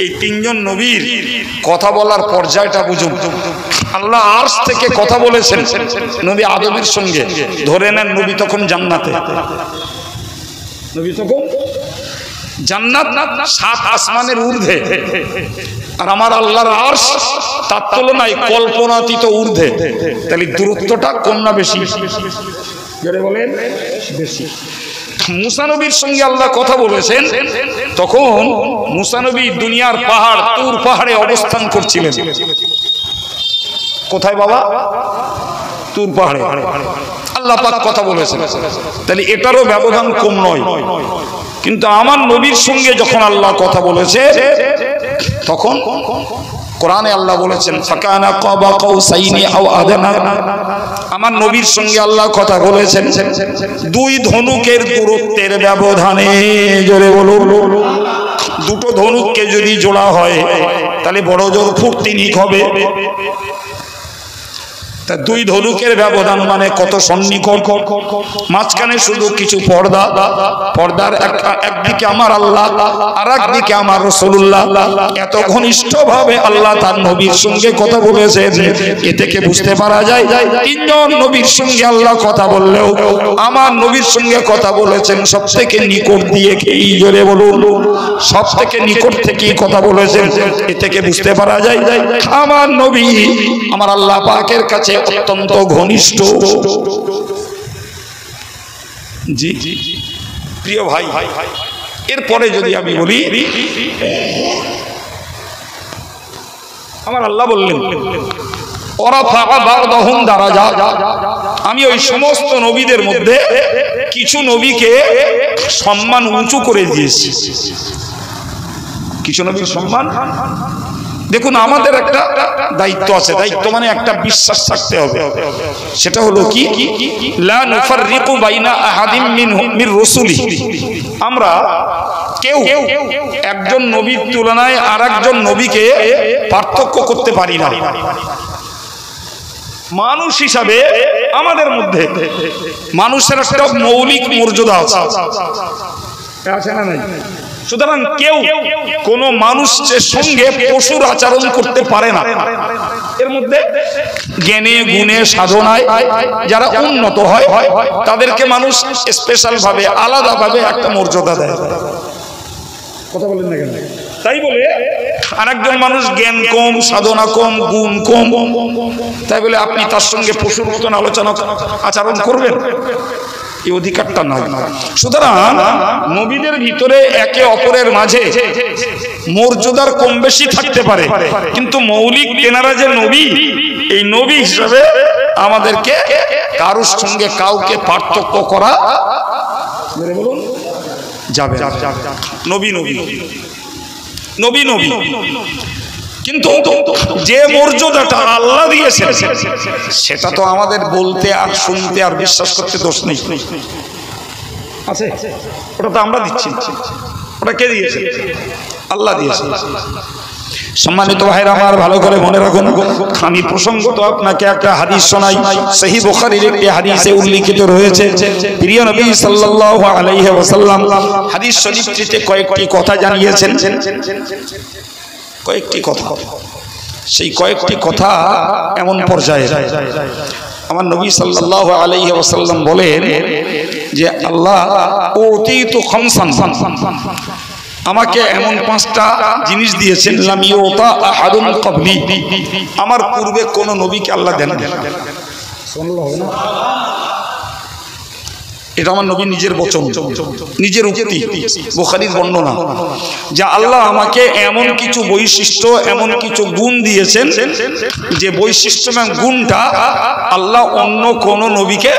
এই তিনজন নবীর কথা বলার পর্যায়টা বুঝুন। আল্লাহ আরশ থেকে কথা বলেছেন নবী আদমের সঙ্গে, ধরে নেন নবী তখন জান্নাতে। নবী তখন জান্নাত, সাত আসমানের ঊর্ধ্বে, আর আমার আল্লাহর আরশ তার তুলনায় কল্পনাতীত ঊর্ধ্বে। তাহলে দূরত্বটা কম না বেশি? বলেন বেশি। মুসা নবীর সঙ্গে আল্লাহ কথা বলেছেন, তখন মুসা নবী দুনিয়ার পাহাড় তুর পাহাড়ে অবস্থান করছিলেন। কোথায় বাবা? তুর পাহাড়ে আল্লাহ পাক কথা বলেছেন। তাহলে এটারও ব্যবধান কম নয়। কিন্তু আমার নবীর সঙ্গে যখন আল্লাহ কথা বলেছে, তখন কোরআনে আল্লাহ বলেছেন ফাকানা কাবা কাউসাইনি আও আদনা। আমার নবীর সঙ্গে আল্লাহ কথা বলেছেন দুই ধনুকের দূরত্বের ব্যবধানে। জোরে বলুন। দুটো ধনুককে যদি জোড়া হয় তাহলে বড় জোর ফুট 3 হবে। তা দুই ধনুকের ব্যবধান মানে কত সন্নিকট। মাঝখানে শুধু কিছু পর্দা, পর্দার একদিকে আমার আল্লাহ আর একদিকে আমার রাসূলুল্লাহ। এত ঘনিষ্ঠ ভাবে আল্লাহ তার নবীর সঙ্গে কথা বলেছেন। এ থেকে বুঝতে পারা যায় তিনজন নবীর সঙ্গে আল্লাহ কথা বললেও আমার নবীর সঙ্গে কথা বলেছেন সব থেকে নিকট দিয়ে। এই জোরে বলুন, সব থেকে নিকট থেকেই কথা বলেছেন। এ থেকে বুঝতে পারা যায় আমার নবী আমার আল্লাহ পাকের কাছে অত্যন্ত ঘনিষ্ঠ। জি প্রিয় ভাই, এরপরে যদি আমি বলি, আমার আল্লাহ বললেন আমি ওই সমস্ত নবীদের মধ্যে কিছু নবীকে সম্মান উঁচু করে দিয়েছি। কিছু নবীর সম্মান। দেখুন আমাদের একটা দায়িত্ব আছে, দায়িত্ব মানে একটা বিশ্বাস থাকতে হবে। সেটা হলো কি, লা নুফাররিকু বাইনা আহাদিম মির রাসূলি। আমরা কেউ একজন নবীর তুলনায় আর একজন নবীকে পার্থক্য করতে পারি না। মানুষ হিসাবে আমাদের মধ্যে মানুষের একটা মৌলিক মর্যাদা আছে না নাই? সুতরাং কেউ কোন মানুষের সঙ্গে পশুর আচরণ করতে পারে না। এর মধ্যে জ্ঞানে গুণে সাধনায় যারা উন্নত হয় তাদেরকে মানুষ স্পেশাল ভাবে আলাদা ভাবে একটা মর্যাদা দেয়। কথা বলেন না কেন? তাই বলে আরেকজন মানুষ জ্ঞান কম, সাধনা কম, গুণ কম, তাই বলে আপনি তার সঙ্গে পশুর মতন আলোচনা আচরণ করবেন, এই অধিকারটা নাই। সুতরাং নবীদের ভিতরে একে অপরের মাঝে মর্যাদার কম বেশি থাকতে পারে, কিন্তু মৌলিক তেনারা যে নবী, এই নবী হিসাবে আমাদেরকে কারোর সঙ্গে কাউকে পার্থক্য করা যাবে। নবী নবী নবী নবী, কিন্তু যে মর্যাদাটা আল্লাহ দিয়েছেন সেটা তো আমাদের বলতে আর শুনতে আর বিশ্বাস করতে দোষ নেই আছে, ওটা তো আমরা দিচ্ছি। ওটা কে দিয়েছে? আল্লাহ দিয়েছে। সম্মানিত ভাইরা আমার, ভালো করে মনে রাখুন, আমি প্রসঙ্গত আপনাকে একটা হাদিস শোনাই। সহিহ বুখারীর একটি হাদিসে উল্লেখিত রয়েছে, প্রিয় নবী সাল্লাল্লাহু আলাইহি ওয়াসাল্লাম হাদিস শরীফটিতে কয়েকটি কথা জানিয়েছেন। কয়েকটি কথা, সেই কয়েকটি কথা এমন পর্যায়ে আমার নবী সাল্লাল্লাহু আলাইহি ওয়াসাল্লাম বলেন যে আল্লাহ উতীতু খামসান, আমাকে এমন 5টা জিনিস দিয়েছেন, লাম ইউতা আহাদুন ক্বাবলি, আমার পূর্বে কোন নবীকে আল্লাহ দেন না। সুবহানাল্লাহ। এটা আমার নবী নিজের বচন, নিজের উক্তি, বুখারীর বর্ণনা, যে আল্লাহ আমাকে এমন কিছু বৈশিষ্ট্য, এমন কিছু গুণ দিয়েছেন যে বৈশিষ্ট্য এবং গুণটা আল্লাহ অন্য কোন নবীকে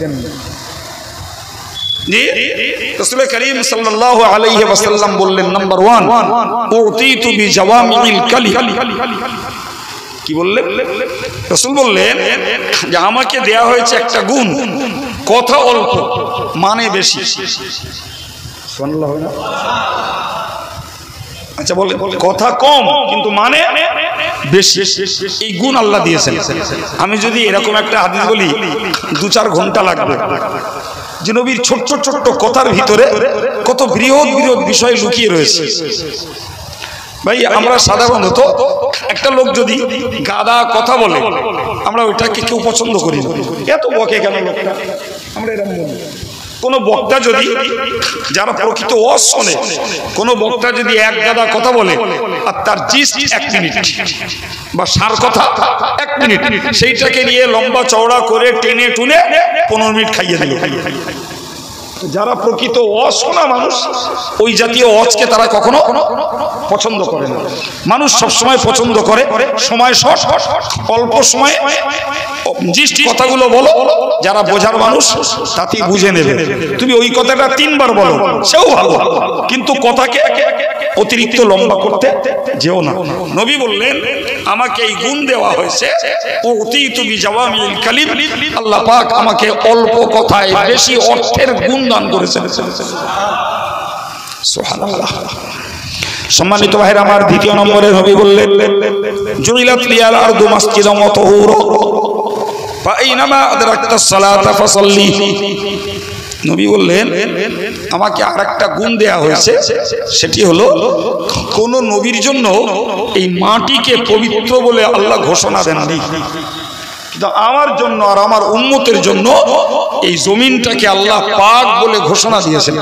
দেন না। রাসূল করিম সাল্লাল্লাহু আলাইহি ওয়াসাল্লাম বললেন, নাম্বার 1, উতীতু বিজাওয়ামিল কালিম। কি বললেন? রাসূল বললেন যে আমাকে দেয়া হয়েছে একটা গুণ, কথা অল্প মানে বেশি। সুবহানাল্লাহ। আচ্ছা বলে কথা কম কিন্তু মানে বেশি, এই গুণ আল্লাহ দিয়েছেন। আমি যদি এরকম একটা হাদিস বলি 2-4 ঘন্টা লাগবে, যে নবীর ছোট্ট ছোট্ট কথার ভিতরে কত বৃহৎ বৃহৎ বিষয় লুকিয়ে রয়েছে। ভাই আমরা সাধারণত একটা লোক যদি গাদা কথা বলে আমরা ওইটাকে কেউ পছন্দ করি না, এত বকে কেন লোকটা, আমরা এরকম বলি। কোন বক্তা যদি, যারা প্রকৃত ওয়াজ শোনে, কোন বক্তা যদি এক গাদা কথা বলে আর তার জিস্ট 1 মিনিট বা সার কথা 1 মিনিট, সেইটাকে নিয়ে লম্বা চওড়া করে টেনে টুনে 15 মিনিট খাইয়ে দিল। যারা প্রকৃত ওয়াজ শোনা মানুষ, ওই জাতীয় ওয়াজকে তারা কখনো পছন্দ করে না। মানুষ সবসময় পছন্দ করে সময় শর্ট, অল্প সময় জিস্ট কথাগুলো বলো, যারা বোঝার মানুষ তাতেই বুঝে নেবে। তুমি ওই কথাটা 3 বার বলো, সেও ভালো, কিন্তু কথাকে অতিরিক্ত লম্বা করতে যেও না। নবী বললেন আমাকে এই গুণ দেওয়া হয়েছে, উতীতু বিজাওয়ামিল কালিম, আল্লাহ পাক আমাকে অল্প কথায় বেশি অর্থের গুণ দান করেছেন। সুবহানাল্লাহ। সম্মানিত ভাইরা আমার, 2 নম্বরে নবী বললেন জুইলাত লিয়াল আরদু মাসজিদান ওয়া তাহুরা ফাইনামা আদরাকতাস সালাতা ফাসাল্লি। নবী বললেন আমাকে আরেকটা গুণ দেয়া হয়েছে, সেটি হলো কোন নবীর জন্য এই মাটিকে পবিত্র বলে আল্লাহ ঘোষণা দেননি, কিন্তু আমার জন্য আর আমার উম্মতের জন্য এই জমিনটাকে আল্লাহ পাক বলে ঘোষণা দিয়েছেন।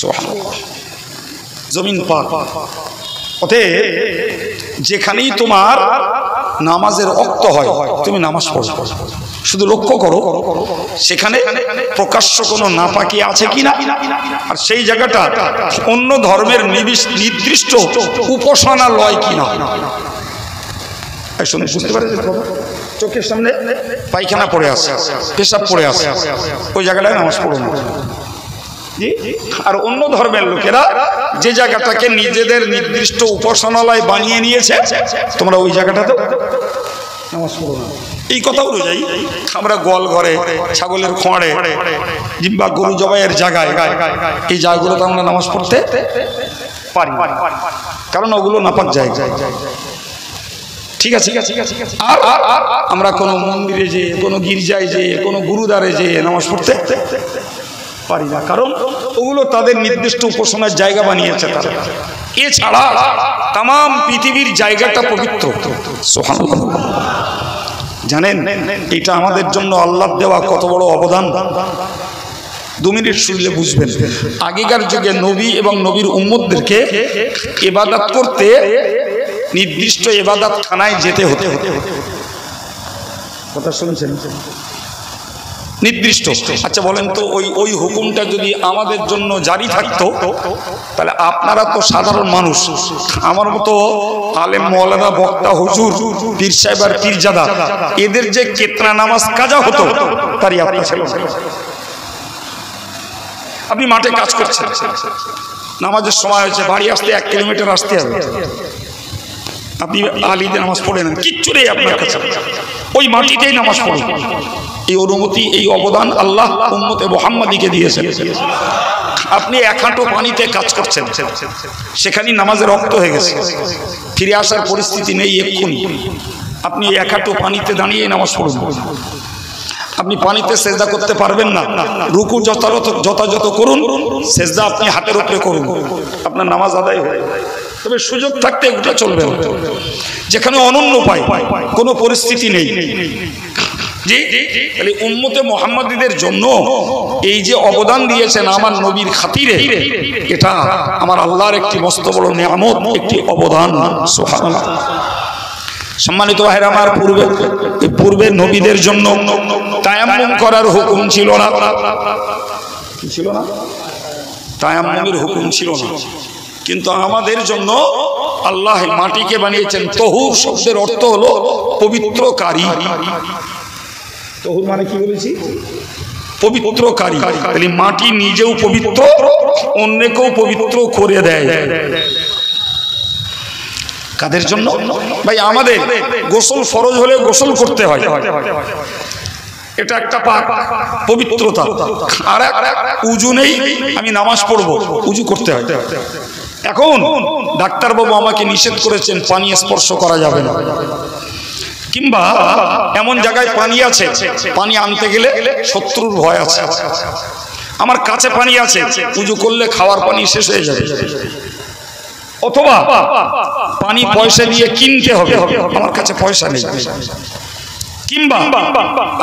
সুবহানাল্লাহ। জমিন পাক, অতএব যেখানেই তোমার নামাজের ওয়াক্ত হয় তুমি নামাজ পড়ো, শুধু লক্ষ্য করো সেখানে প্রকাশ্য কোনো নাপাকি আছে কিনা, আর সেই জায়গাটা অন্য ধর্মের নির্দিষ্ট উপাসনালয় কিনা। বুঝতে পারে চোখের সামনে পায়খানা পড়ে আছে, পেশাব পড়ে আছে, ওই জায়গাটায় নামাজ পড়ো না। আর অন্য ধর্মের লোকেরা যে জায়গাটাকে নিজেদের নির্দিষ্ট উপাসনালয় বানিয়ে নিয়েছে, তোমরা ওই জায়গাটাতে নামাজ পড়ো না। এই কথা অনুযায়ী আমরা গোয়াল ঘরে, ছাগলের খোঁড়ে কিংবা গরু জবাইয়ের জায়গায়, এই জায়গাগুলোতে আমরা নামাজ পড়তে পারি, কারণ ওগুলো নাপাক জায়গা। ঠিক আছে, আর আমরা কোনো মন্দিরে যেয়ে, কোনো গির্জায় যেয়ে, কোনো গুরুদ্বারে যেয়ে নামাজ পড়তে পারি না, কারণ ওগুলো তাদের নির্দিষ্ট উপাসনার জায়গা বানিয়েছে তারা। এছাড়া তাম পৃথিবীর জায়গাটা পবিত্র। সুবহানাল্লাহ। জানেন এটা আমাদের জন্য আল্লাহ দেওয়া কত বড় অবদান। 2 মিনিট শুনলে বুঝবেন। আগেকার যুগে নবী এবং নবীর উম্মতদেরকে ইবাদত করতে নির্দিষ্ট ইবাদত খানায় যেতে হতো। কথা শুনছেন? নির্দিষ্ট। আচ্ছা বলেন তো, ওই হুকুমটা যদি আমাদের জন্য জারি থাকতো, তাহলে আপনারা তো সাধারণ মানুষ, আমার মতো আলেম মওলানা বক্তা হুজুর পীর সাহেব আর পীরজাদা, এদের যে কেতনা নামাজ কাজা হতো তারই আপনার ছিল। আপনি মাঠে কাজ করছেন, নামাজের সময় হয়েছে, বাড়ি আসতে 1 কিলোমিটার আসতে হবে, আপনি আলিতে নামাজ পড়ে নেন, কিচ্ছু নেই আপনার কাছে, ওই মাটিতেই নামাজ পড়ুন। এই অনুমতি, এই অবদান আল্লাহ উম্মতে মুহাম্মাদীকে দিয়েছেন। আপনি 1 হাঁটু পানিতে কাজ করছেন, সেখানেই নামাজের রক্ত হয়ে গেছে, ফিরে আসার পরিস্থিতি নেই এক্ষুনি, আপনি 1 হাঁটু পানিতে দাঁড়িয়ে নামাজ পড়ুন। আপনি পানিতে সেজদা করতে পারবেন না, রুকু যথাযথ করুন, সেজদা আপনি হাতের উপরে করুন, আপনার নামাজ আদায় হয়ে যাবে। তবে সুযোগ থাকতে ওটা চলবে, যেখানে অনন্য উপায়, কোনো পরিস্থিতি নেই। জি, তাহলে উম্মতে মুহাম্মাদীদের জন্য এই যে অবদান দিয়েছেন আমার নবীর খাতিরে, এটা আমার আল্লাহর একটি মস্ত বড় নিয়ামত, একটি অবদান। সুবহানাল্লাহ। সম্মানিত ভাইরা আমার, পূর্বে নবীদের জন্য তায়াম্মুম করার হুকুম ছিল না, তায়াম্মুমের হুকুম ছিল না, কিন্তু আমাদের জন্য আল্লাহ মাটিকে বানিয়েছেন। তহুর শব্দের অর্থ হলো পবিত্রকারী। তহুর মানে কি বলেছি? পবিত্রকারী। তাহলে মাটি নিজেও পবিত্র, অন্যকেও পবিত্র করে দেয়। কাদের জন্য? ভাই আমাদের গোসল ফরজ হলে গোসল করতে হয়, এটা একটা পাক পবিত্রতা। আর উজু নেই, আমি নামাজ পড়বো, উজু করতে হয়। এখন ডাক্তারবাবু আমাকে নিষেধ করেছেন পানি স্পর্শ করা যাবে না, কিংবা এমন জায়গায় পানি আছে, পানি আনতে গেলে শত্রুর ভয় আছে, আমার কাছে পানি আছে, উজু করলে খাওয়ার পানি শেষ হয়ে যাবে, অথবা পানি পয়সা দিয়ে কিনতে হবে, আমার কাছে পয়সা নেই, কিংবা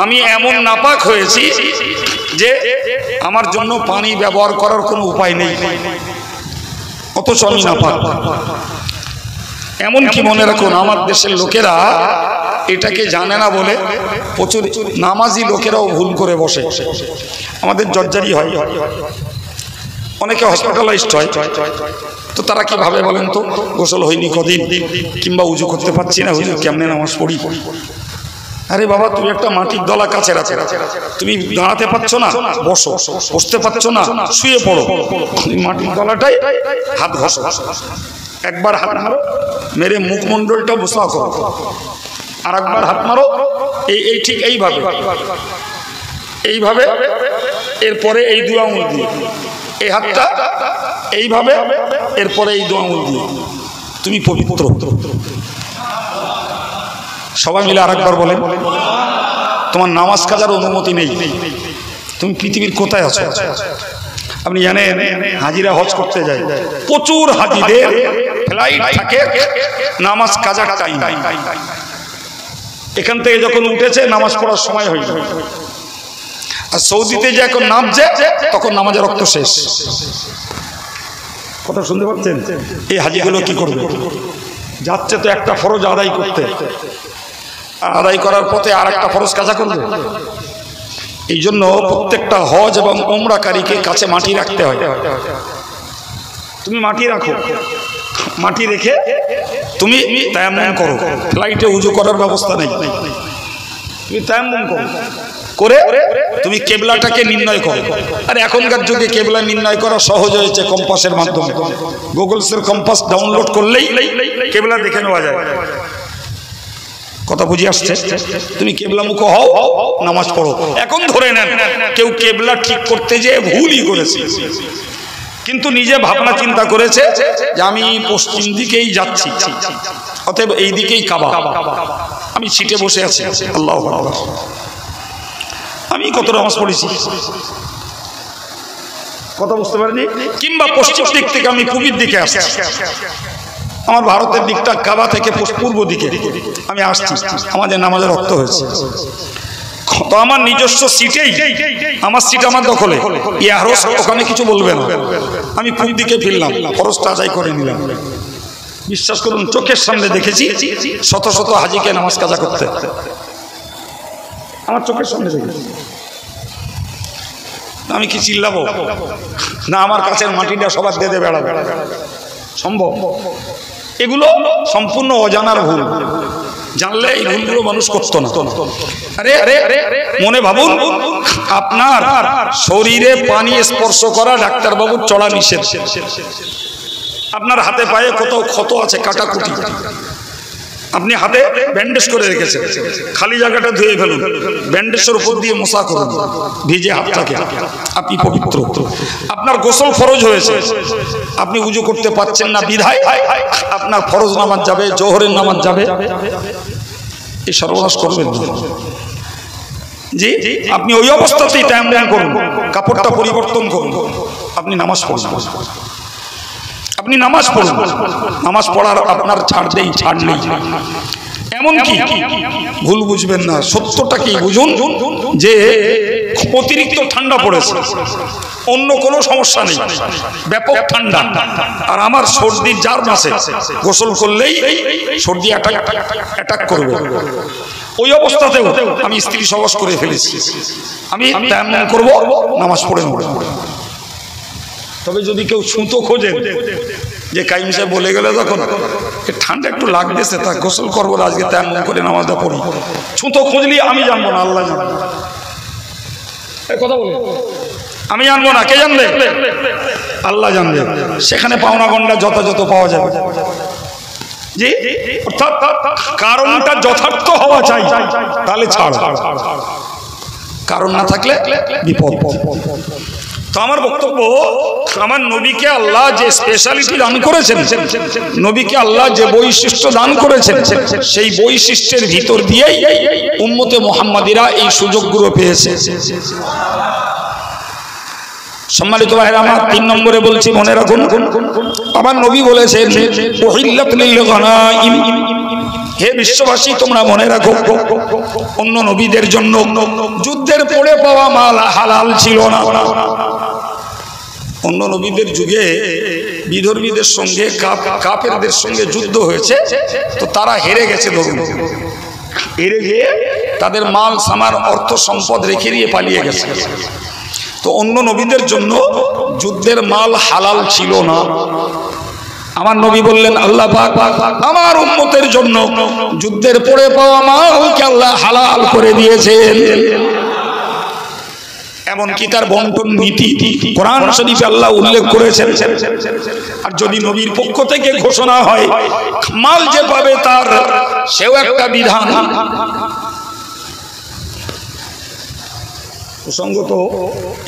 আমি এমন নাপাক হয়েছি যে আমার জন্য পানি ব্যবহার করার কোনো উপায় নেই, অথচ আমি নাপাক। এমনকি মনে রাখুন, আমার দেশের লোকেরা এটাকে জানে না বলে প্রচুর নামাজি লোকেরাও ভুল করে বসে, আমাদের জর্জারি হয়, অনেকে হসপিটালাইজড হয়। তো তারা কি ভাবে বলেন তো, গোসল হয়নি কদিন, কিংবা উজু করতে পারছি না, হুজুর কেমনে নামাজ পড়ি? আরে বাবা, তুমি একটা মাটির দলা কাছে রাখে, তুমি দাঁড়াতে পারছো না, বসো, বসতে পারছো না, শুয়ে পড়ো, মাটির দলাটাই হাত ঘষো, একবার হাত মারো, মেরে মুখমণ্ডলটা বসা করো, আর একবার হাত মারো, এই ঠিক এইভাবে, এইভাবে, এরপরে এই 2 আঙুল দিয়ে এই হাতটা এইভাবে, এরপরে এই 2 আঙুল দিয়ে, তুমি পবিত্র। সবাই মিলে আরেকবার বলেন, তোমার নামাজ কাজার অনুমতি নেই, তুমি পৃথিবীর কোথায় আছো? আপনি জানেন হাজিরা হজ করতে যায়, প্রচুর হাজিদের ফ্লাইট থাকে নামাজ কাজার টাইম, এখান থেকে যখন উঠেছে নামাজ পড়ার সময় হয়ে যায়, আর সৌদিতে যে এখন নামছে তখন নামাজের রক্ত শেষ। কথা শুনতে পাচ্ছেন? এই হাজিগুলো কি করবে? যাচ্ছে তো একটা ফরজ আদায় করতে, আদায় করার পথে আর একটা ফরজ কাজা করবে। এই জন্য প্রত্যেকটা হজ এবং উমরাকারীকে কাছে মাটি রাখতে হয়। তুমি মাটি রাখো, মাটি রেখে তুমি তায়াম্মুম করো। ফ্লাইটে উজু করার ব্যবস্থা নেই, তুমি তায়াম্মুম করো, করে তুমি কেবলাটাকে নির্ণয় করো। আর এখনকার যুগে কেবলা নির্ণয় করা সহজ হয়েছে কম্পাসের মাধ্যমে, গুগলসের কম্পাস ডাউনলোড করলেই কেবলা দেখে নেওয়া যায়। কথা বুঝে আসছে? তুমি কেবলামুখ হও, নামাজ পড়ো। এখন ধরে নেন কেউ কেবলা ঠিক করতে যেয়ে ভুলই করেছে, কিন্তু নিজে ভাবনা চিন্তা করেছে যে আমি পশ্চিম দিকেই যাচ্ছি, অতএব এই দিকেই কাবা, আমি সিটে বসে আছি, আল্লাহু আকবার, আমি কত নামাজ পড়েছি, কথা বুঝতে পারিনি। কিংবা পশ্চিম দিক থেকে আমি পূর্বের দিকে আসছি, আমার ভারতের দিকটা কাবা থেকে পূর্ব দিকে আমি আসছি, আমাদের নামাজের রক্ত হয়েছে। তো আমার নিজস্ব সিটেই, আমার সিট আমার দখলে, ইয়ারস ওখানে কিছু বলবে না, আমি পূর্ব দিকে ফিরলাম, খরচটা আদায় করে নিলাম। বিশ্বাস করুন, চোখের সামনে দেখেছি শত শত হাজিকে নামাজ কাজা করতে, আমার চোখের সামনে দেখেছি। আমি কি চিল্লাবো না? আমার কাছের মাটিটা সবার দিয়ে বেড়াবে সম্ভব? এগুলো সম্পূর্ণ অজানার ভুল, জানলে এই ভুলগুলো মানুষ করতো না। আরে মনে ভাবুন, আপনার শরীরে পানি স্পর্শ করা ডাক্তারবাবুর চড়া নিষেধ, আপনার হাতে পায়ে কোথাও ক্ষত আছে, কাটাকুটি, আপনি হাতে ব্যান্ডেজ করে রেখেছেন, খালি জায়গাটা ধুয়ে ফেলুন, ব্যান্ডেজের উপর দিয়ে মোসা করুন ভিজে হাতটাকে, আপনি পবিত্র। আপনার গোসল ফরজ হয়েছে, আপনি উজু করতে পারছেন না বিধায় আপনার ফরজ নামাজ যাবে, জোহরের নামাজ যাবে, এই সর্বনাশ করবেন না। জি, আপনি ওই অবস্থাতেই তায়াম্মুম করুন, কাপড়টা পরিবর্তন করুন, আপনি নামাজ পড়ুন, আপনি নামাজ পড়ুন। নামাজ পড়ার আপনার ছাড় নেই। এমনকি ভুল বুঝবেন না, সত্যটা কি বুঝুন যে অতিরিক্ত ঠান্ডা পড়েছে, অন্য কোনো সমস্যা নেই, ব্যাপক ঠান্ডা, আর আমার সর্দির জার মাসে গোসল করলেই সর্দি অ্যাটাক করবে, ওই অবস্থাতেও আমি স্ত্রী সহবাস করে ফেলেছি, আমি তায়াম্মুম করব, নামাজ পড়ে নেব। তবে যদি কেউ ছুঁতো খোঁজে যে কাইম সাহেব বলে গেলে তখন ঠান্ডা একটু লাগতেছে, তা গোসল করবো আজকে, তায়াম্মুম করে নামাজটা পড়ি, ছুঁতো খুঁজলি আমি জানবো না, আল্লাহ জানবো, কথা বলে আমি জানবো না, কে জানবে? আল্লাহ জানবে। সেখানে পাওনা গন্ডা যথাযথ পাওয়া যাবে। জি, অর্থাৎ কারণটা যথার্থ হওয়া চাই, তাহলে ছাড়, কারণ না থাকলে বিপদ। তো আমার বক্তব্য, আমার নবীকে আল্লাহ যে স্পেশালিটি দান করেছেন, নবীকে আল্লাহ যে বৈশিষ্ট্য দান করেছেন, সেই বৈশিষ্ট্যের ভিতর দিয়েই উম্মতে মুহাম্মাদিরা এই সুযোগগুলো পেয়েছে। সম্মানিত ভাইরা আমার, 3 নম্বরে বলছি, মনে রাখুন, আমার নবী বলেছেন উহিল্লাত লিল গনাইম, হে বিশ্ববাসী তোমরা মনে রাখো, অন্য নবীদের জন্য যুদ্ধের পড়ে পাওয়া মাল হালাল ছিল না। অন্য নবীদের যুগে বিধর্মীদের সঙ্গে কাফেরদের সঙ্গে যুদ্ধ হয়েছে, তো তারা হেরে গেছে, ধরুন হেরে গিয়ে তাদের মাল সামার অর্থ সম্পদ রেখে দিয়ে পালিয়ে গেছে। তো অন্য নবীদের জন্য যুদ্ধের মাল হালাল ছিল না। আমার নবী বললেন, আল্লাহ পাক আমার উম্মতের জন্য যুদ্ধের পড়ে পাওয়া মালকে আল্লাহ হালাল করে দিয়েছেন। এমনকি তার বন্টন নীতি কোরআন শরীফে আল্লাহ উল্লেখ করেছেন। আর যদি নবীর পক্ষ থেকে ঘোষণা হয় মাল যে পাবে তার, সেও একটা বিধান। প্রসঙ্গত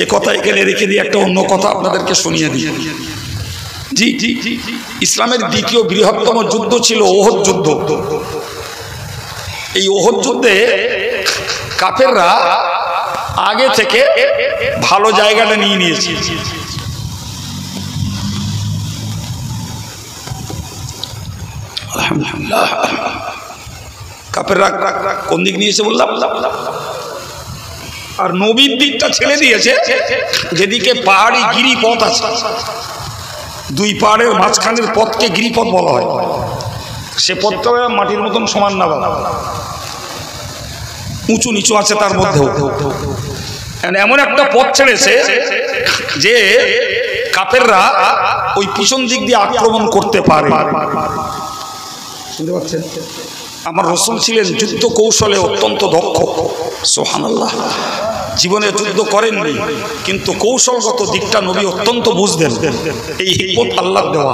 এ কথা এখানে রেখে দিয়ে একটা অন্য কথা আপনাদেরকে শুনিয়ে দিই। জি, ইসলামের দ্বিতীয় বৃহত্তম যুদ্ধ ছিল ওহদ যুদ্ধ। এই ওহদ যুদ্ধে কাফেররা আগে থেকে ভালো জায়গাটা নিয়ে নিয়েছে। আলহামদুলিল্লাহ। কাফেররা কোন দিক নিয়েছে বললাম, আর নবীর দিকটা ছেড়ে দিয়েছে যেদিকে পাহাড়ি গিরিপথ আছে, 2 পাহাড়ের মাঝখানের পথকে গিরিপথ বলা হয়। সে পথটা মাটির মতন সমান না, উঁচু নিচু আছে তার মধ্যেও। এমন একটা পথ ছেড়েছে যে কাফেররা ওই পিছন দিক দিয়ে আক্রমণ করতে পারে। শুনতে পাচ্ছেন? আমার রাসূল ছিলেন যুদ্ধ কৌশলে অত্যন্ত দক্ষ, সুবহানাল্লাহ। জীবনে যুদ্ধ করেননি, কিন্তু কৌশলগত দিকটা নবী অত্যন্ত বুঝতেন। এই হিকমত আল্লাহর দেওয়া।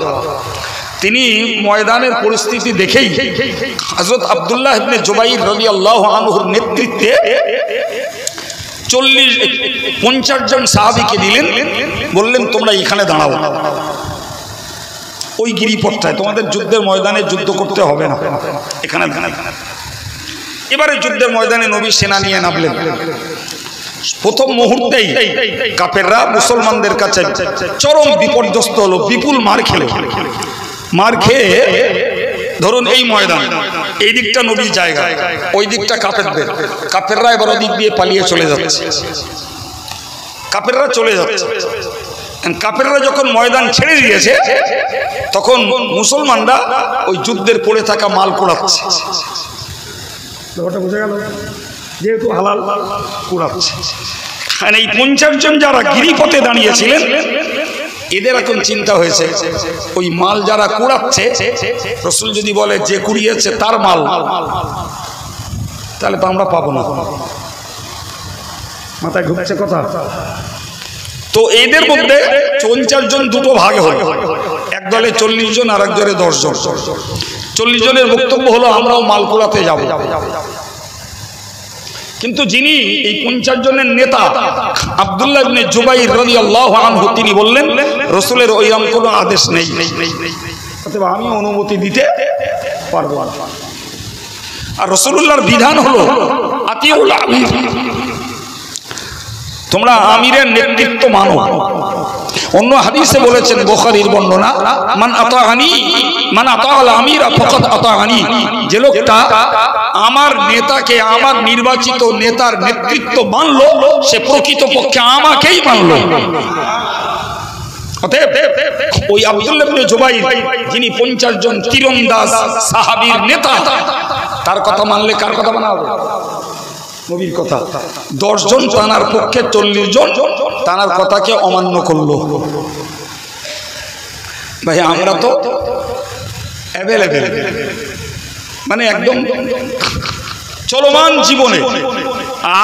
তিনি ময়দানের পরিস্থিতি দেখেই হযরত আব্দুল্লাহ ইবনে জুবাইর রাদিয়াল্লাহু আনহুর নেতৃত্বে 50 জন সাহাবীকে দিলেন, বললেন তোমরা এখানে দাঁড়াও, ওই গিরিপথটায়, তোমাদের যুদ্ধের ময়দানে যুদ্ধ করতে হবে না, এখানে দাঁড়াও। এবারে যুদ্ধের ময়দানে নবী সেনা নিয়ে নামলেন। প্রথম মুহূর্তেই কাফেররা মুসলমানদের কাছে চরম বিপর্যস্ত হলো, বিপুল মার খেলো। মার খেয়ে ধরুন এই ময়দান, এই দিকটা নবীর জায়গা, ওই দিকটা কাফেরদের, কাফেররা এবার ওদিক দিয়ে পালিয়ে চলে যাচ্ছে, কাফেররা চলে যাচ্ছে। কাফেররা যখন ময়দান ছেড়ে দিয়েছে তখন মুসলমানরা ওই যুদ্ধের পড়ে থাকা মাল কুড়াচ্ছে। বুঝা গেল, যেহেতু হালাল কুড়াচ্ছে। এই 50 জন যারা গিরিপথে দাঁড়িয়েছিলেন এদের এখন চিন্তা হয়েছে ওই মাল যারা কুড়াচ্ছে, রাসূল যদি বলে যে কুড়িয়েছে তার মাল, তাহলে তো আমরা পাবো না। মাথায় ঢুকছে কথা? তো এদের মধ্যে 50 জন দুটো ভাগে হলো, এক দলে 40 জন আর এক দলে 10 জন। 40 জনের বক্তব্য হলো আমরাও মাল কুড়াতে যাব। কিন্তু যিনি এই 50 জনের নেতা আব্দুল্লাহ ইবনে জুবাইর রাদিয়াল্লাহু আনহু, তিনি বললেন রাসূলের ওইরকম কোনো আদেশ নেই, অতএব আমি অনুমতি দিতে পারবো না। আর রাসূলুল্লাহর বিধান হলো আতিউল আমির, তোমরা আমিরের নেতৃত্ব মানো। অন্য হাদিসে বলেছেন, বুখারীর বর্ণনা, মান আতাআনি মান আতাআল আমিরা ফাকাদ আতাআনি, যে লোকটা আমার নেতাকে, আমার নির্বাচিত নেতার নেতৃত্ব মানলো, সে প্রকৃতপক্ষে আমাকেই মানলো। অতএব ওই আব্দুল্লাহ ইবনে জুবাইর, যিনি 50 জন তীরন্দাজ সাহাবীর নেতা, তার কথা মানলে কার কথা মানা হবে? নবীর কথা। 10 জন তানার পক্ষে, 40 জন তানার কথাকে অমান্য করলো। ভাই আমরা তো অ্যাভেলেবেল, মানে একদম চলমান জীবনে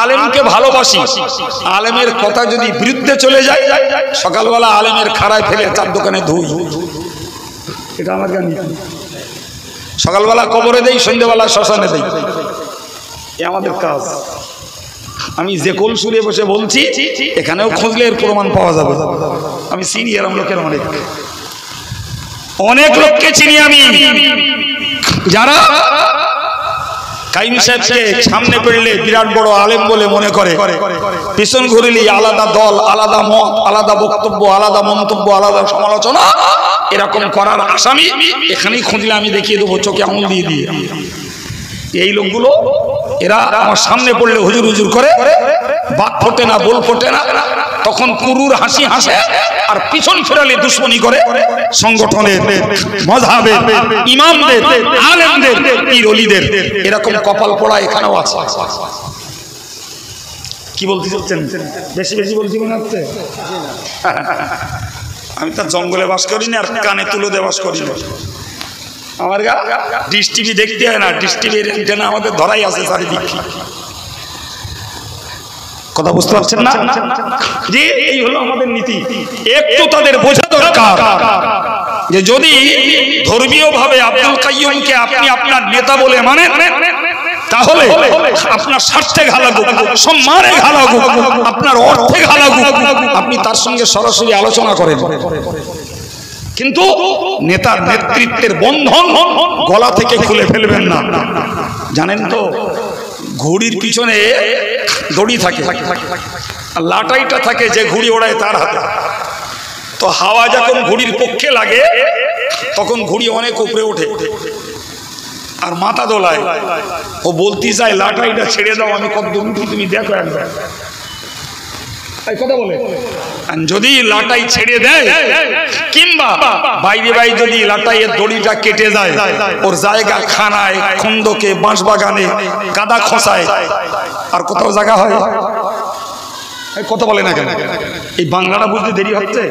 আলেমকে ভালোবাসি, আলেমের কথা যদি বিরুদ্ধে চলে যায়, সকালবেলা আলেমের খাড়ায় ফেলে তার দোকানে ধুই, এটা আমার জ্ঞান। সকালবেলা কবরে দেই, সন্ধ্যেবেলা শ্মশানে দেই, এ আমাদের কাজ। আমি যে কলসুরে বসে বলছি, এখানেও খুঁজলে এর প্রমাণ পাওয়া যাবে। আমি চিনি এরকম লোকের অনেক লোককে চিনি আমি, যারা কাইম সাহেবকে সামনে পেলে বিরাট বড় আলেম বলে মনে করে, পিছন ঘুরিলি আলাদা দল, আলাদা মত, আলাদা বক্তব্য, আলাদা মন্তব্য, আলাদা সমালোচনা, এরকম করার আসামি এখানেই খুঁজলে আমি দেখিয়ে দেবো চোখে আঙুল দিয়ে দিয়ে। এই লোকগুলো এরা আমার সামনে পড়লে হুজুর হুজুর করে, বাক ফোটে না, বল ফোটে না, তখন কুরুর হাসি হাসে, আর পিছন ফেরালে দুশ্মনী করে সংগঠনের, মাযহাবের, ইমামদের, আলেমদের, পীর ওলিদের। এরকম কপাল পোড়া এখানেও আছে। কি বলতে চাচ্ছেন? বেশি বেশি বলছি মনে হচ্ছে? আমি তো জঙ্গলে বাস করি না, আর কানে তুলো দিয়ে বাস করি না। আমার ডিশ টিভি দেখতে হয় না, ডিশ টিভির এন্টেনা আমাদের ধরাই আছে চারিদিকে। কথা বুঝতে পারছেন না? যে এই হলো আমাদের নীতি। একটু তাদের বোঝা দরকার যে যদি ধর্মীয় ভাবে আব্দুল কাইয়ুমকে আপনি আপনার নেতা বলে মানেন, তাহলে আপনার স্বার্থে ঘা লাগুক, সম্মানে ঘা লাগুক, আপনার অর্থে ঘা লাগুক, আপনি তার সঙ্গে সরাসরি আলোচনা করেন। কিন্তু নেতার নেতৃত্বের বন্ধন গলা থেকে খুলে ফেলবেন না। জানেন তো ঘুড়ির পিছনে দড়ি থাকে, লাটাইটা থাকে যে ঘুড়ি ওড়ায় তার হাতে। তো হাওয়া যখন ঘুড়ির পক্ষে লাগে তখন ঘুড়ি অনেক উপরে ওঠে আর মাথা দোলায়। ও বলতে চায় লাটাইটা ছেড়ে দাও, আমি কত দূর উঠি তুমি দেখো একবার। কথা বলে যদি লাটাই ছেড়ে দেয়, কিংবা বাইরে বাইরে যদি লাটাইয়ের দড়িটা কেটে যায়, ওর জায়গা খানায়, খন্দকে, বাঁশবাগানে, কাদা খোসায়, আর কোথাও জায়গা হয়? কথা বলে না কেন? এই বাংলাটা বুঝতে দেরি হচ্ছে,